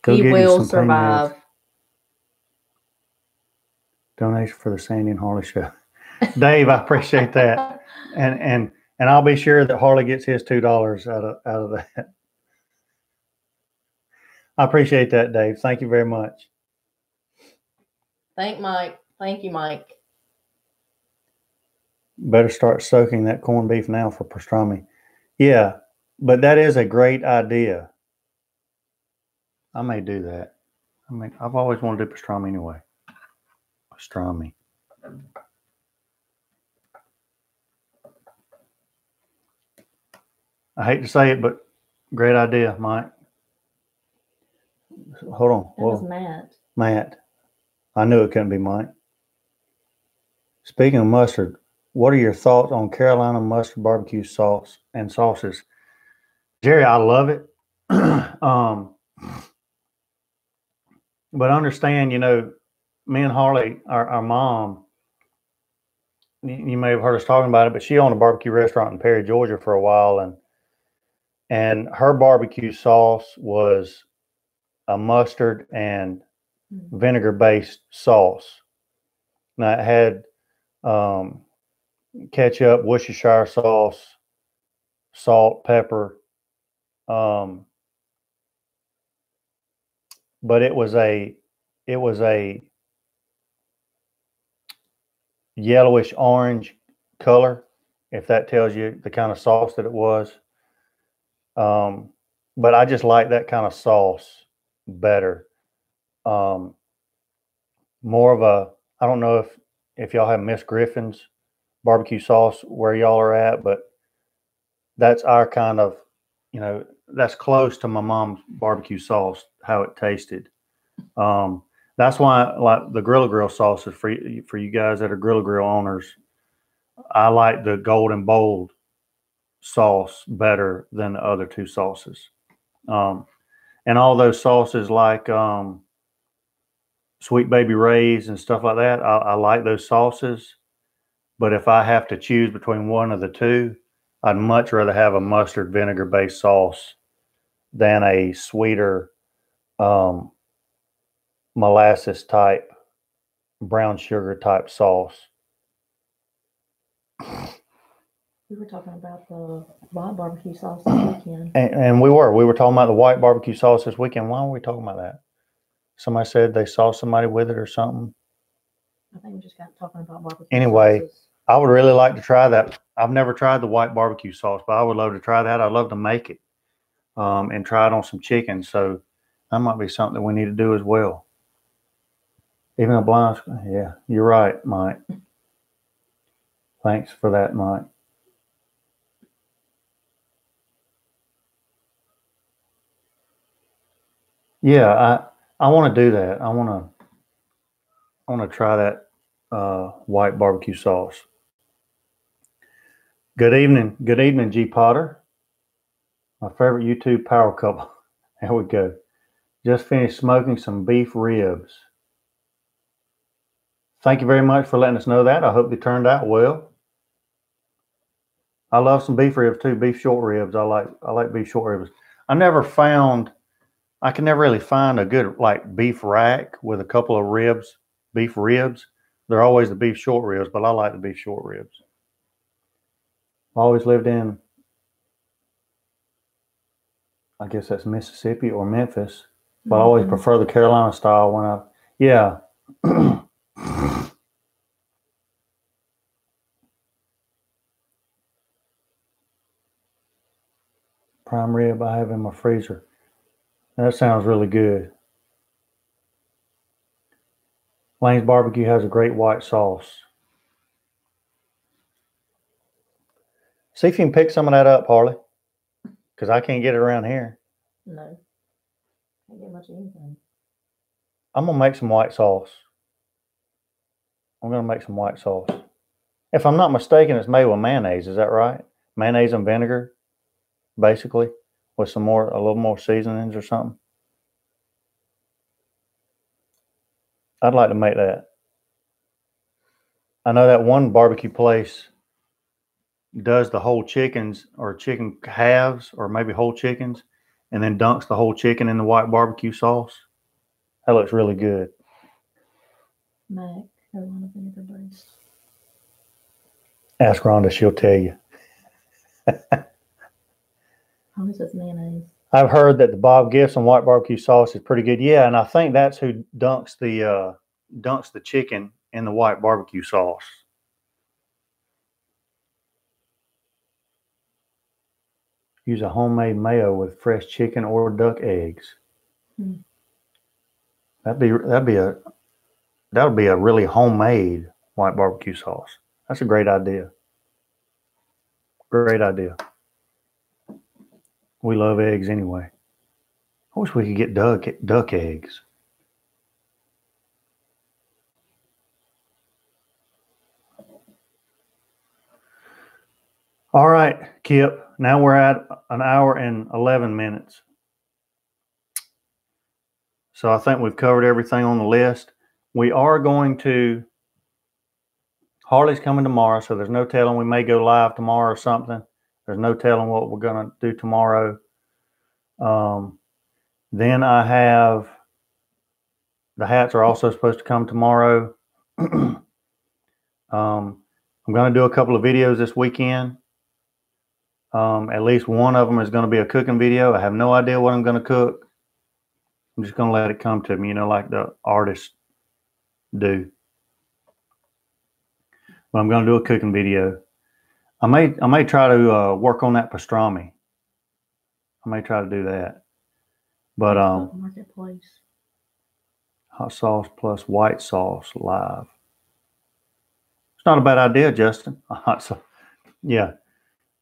Go He get will some survive. Donation for the Sandy and Harley show. Dave, I appreciate that. And I'll be sure that Harley gets his $2 out of that. I appreciate that, Dave. Thank you very much. Thank Mike. Thank you, Mike. Better start soaking that corned beef now for pastrami. Yeah, but that is a great idea. I may do that. I mean, I've always wanted to do pastrami anyway. Pastrami. I hate to say it, but great idea, Mike. Hold on. That was Matt. Matt. I knew it couldn't be Mike. Speaking of mustard, what are your thoughts on Carolina mustard barbecue sauce and sauces? Jerry, I love it. But understand, me and Harley, our mom, you may have heard us talking about it, but she owned a barbecue restaurant in Perry, Georgia for a while, and her barbecue sauce was a mustard and vinegar-based sauce. Now it had ketchup, Worcestershire sauce, salt, pepper, but it was a yellowish orange color, if that tells you the kind of sauce that it was. But I just like that kind of sauce better. More of a, I don't know if y'all have Miss Griffin's barbecue sauce where y'all are at, but that's our kind of, that's close to my mom's barbecue sauce, how it tasted. That's why like the Grilla Grill sauces for you guys that are Grilla Grill owners. I like the Golden Bold sauce better than the other two sauces. And all those sauces like Sweet Baby Ray's and stuff like that, I like those sauces. But if I have to choose between one of the two, I'd much rather have a mustard vinegar based sauce than a sweeter molasses type, brown sugar type sauce. We were talking about the white barbecue sauce this weekend. And we were talking about the white barbecue sauce this weekend. Why were we talking about that? Somebody said they saw somebody with it or something. I think we just got talking about barbecue Anyway, sauces. I would really like to try that. I've never tried the white barbecue sauce, but I would love to try that. I'd love to make it and try it on some chicken. So that might be something that we need to do as well. Even a blind, yeah, you're right, Mike. Thanks for that, Mike. Yeah, I want to do that. I want to try that white barbecue sauce. Good evening, G Potter. My favorite YouTube power couple. There we go. Just finished smoking some beef ribs. Thank you very much for letting us know that. I hope they turned out well. I love some beef ribs too, beef short ribs. I like beef short ribs. I can never really find a good like beef rack with a couple of ribs, beef ribs. They're always the beef short ribs, but I like the beef short ribs. I always lived in, I guess that's Mississippi or Memphis, but I always prefer the Carolina style when yeah. Prime rib I have in my freezer. That sounds really good. Lane's Barbecue has a great white sauce. See if you can pick some of that up, Harley, because I can't get it around here. No. Can't get much of anything. I'm going to make some white sauce. I'm going to make some white sauce. If I'm not mistaken, it's made with mayonnaise. Is that right? Mayonnaise and vinegar basically, with a little more seasonings or something. I'd like to make that. I know that one barbecue place does the whole chickens or chicken halves or maybe whole chickens and then dunks the whole chicken in the white barbecue sauce. That looks really good. Mac, Carolina vinegar based. Ask Rhonda, she'll tell you. How much is mayonnaise? I've heard that the Bob Gibson white barbecue sauce is pretty good. Yeah, and I think that's who dunks the chicken in the white barbecue sauce. Use a homemade mayo with fresh chicken or duck eggs. That'd be a really homemade white barbecue sauce. That's a great idea. Great idea. We love eggs anyway. I wish we could get duck eggs. All right, Kip. Now we're at an hour and 11 minutes. So I think we've covered everything on the list. We are going to, Harley's coming tomorrow, so there's no telling. We may go live tomorrow or something. There's no telling what we're going to do tomorrow. Then I have, the hats are also supposed to come tomorrow. I'm going to do a couple of videos this weekend. At least one of them is going to be a cooking video. I have no idea what I'm going to cook. I'm just going to let it come to me, like the artists do. But I'm going to do a cooking video. I may try to work on that pastrami. I may try to do that. But Marketplace. Hot sauce plus white sauce live. It's not a bad idea, Justin. Hot sauce. Yeah.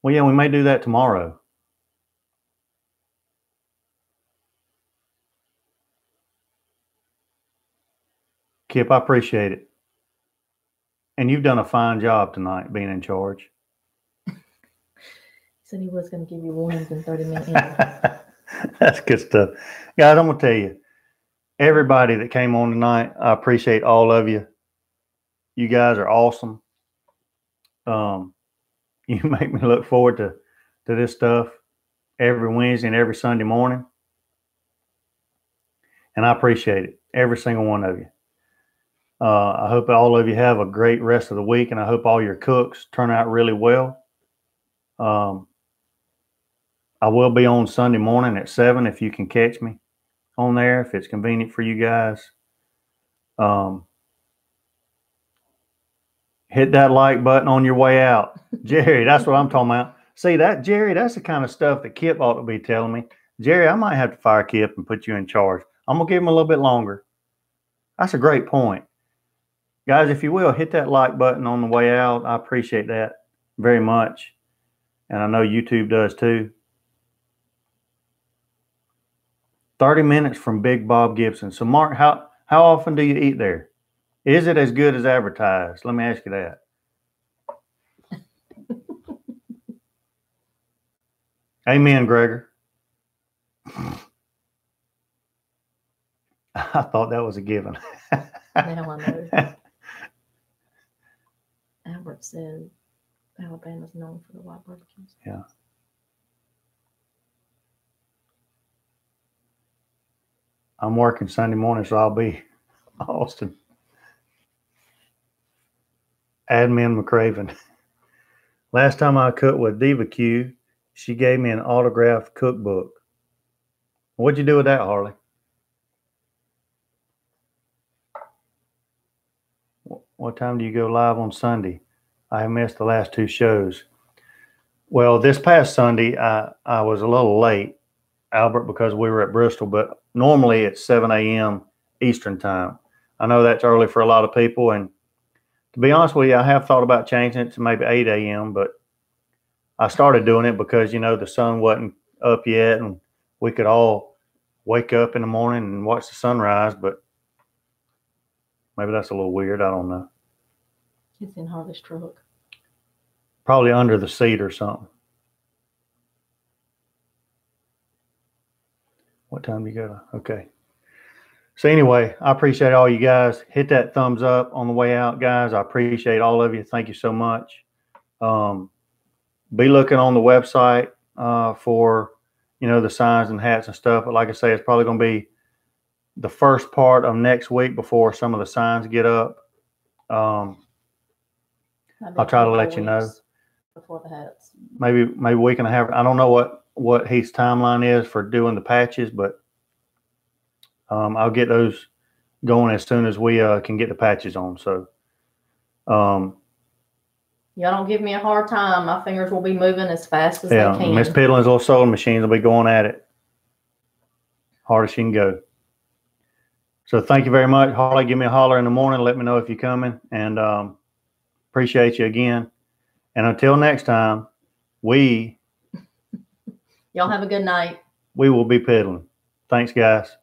Well, yeah, we may do that tomorrow. Kip, I appreciate it. And you've done a fine job tonight being in charge. He said he was going to give you warnings in 30 minutes. That's good stuff. Guys, I'm going to tell you, everybody that came on tonight, I appreciate all of you. You guys are awesome. You make me look forward to this stuff every Wednesday and every Sunday morning. And I appreciate it, every single one of you. I hope all of you have a great rest of the week, and I hope all your cooks turn out really well. I will be on Sunday morning at 7 if you can catch me on there, if it's convenient for you guys. Hit that like button on your way out. Jerry, that's what I'm talking about. See that, Jerry, that's the kind of stuff that Kip ought to be telling me. Jerry, I might have to fire Kip and put you in charge. I'm going to give him a little bit longer. That's a great point. Guys, if you will, hit that like button on the way out. I appreciate that very much. And I know YouTube does too. 30 minutes from Big Bob Gibson. So, Mark, how often do you eat there? Is it as good as advertised? Let me ask you that. Amen, Gregor. I thought that was a given. Now I know. Albert said Alabama's known for the white barbecues. Yeah. I'm working Sunday morning, so I'll be Austin. Admin McCraven. Last time I cooked with Diva Q, she gave me an autographed cookbook. What'd you do with that, Harley? What time do you go live on Sunday? I missed the last two shows. Well, this past Sunday, I was a little late, Albert, because we were at Bristol, but normally it's 7 a.m. Eastern time. I know that's early for a lot of people, and to be honest with you, I have thought about changing it to maybe 8 a.m., but I started doing it because, the sun wasn't up yet, and we could all wake up in the morning and watch the sunrise, but maybe that's a little weird. I don't know. It's in Harvey's truck. Probably under the seat or something. What time do you go to? Okay. So anyway, I appreciate all you guys. Hit that thumbs up on the way out, guys. I appreciate all of you. Thank you so much. Be looking on the website for, the signs and hats and stuff. But like I say, it's probably going to be the first part of next week before some of the signs get up. I'll try to let you know. Before the hats. Maybe we can have, I don't know what his timeline is for doing the patches, but I'll get those going as soon as we can get the patches on. So y'all don't give me a hard time. My fingers will be moving as fast as they can. Miss Piddlin's little sewing machines will be going at it hard as she can go. So thank you very much. Harley, give me a holler in the morning. Let me know if you're coming. And appreciate you again. And until next time, y'all have a good night. We will be piddling. Thanks, guys.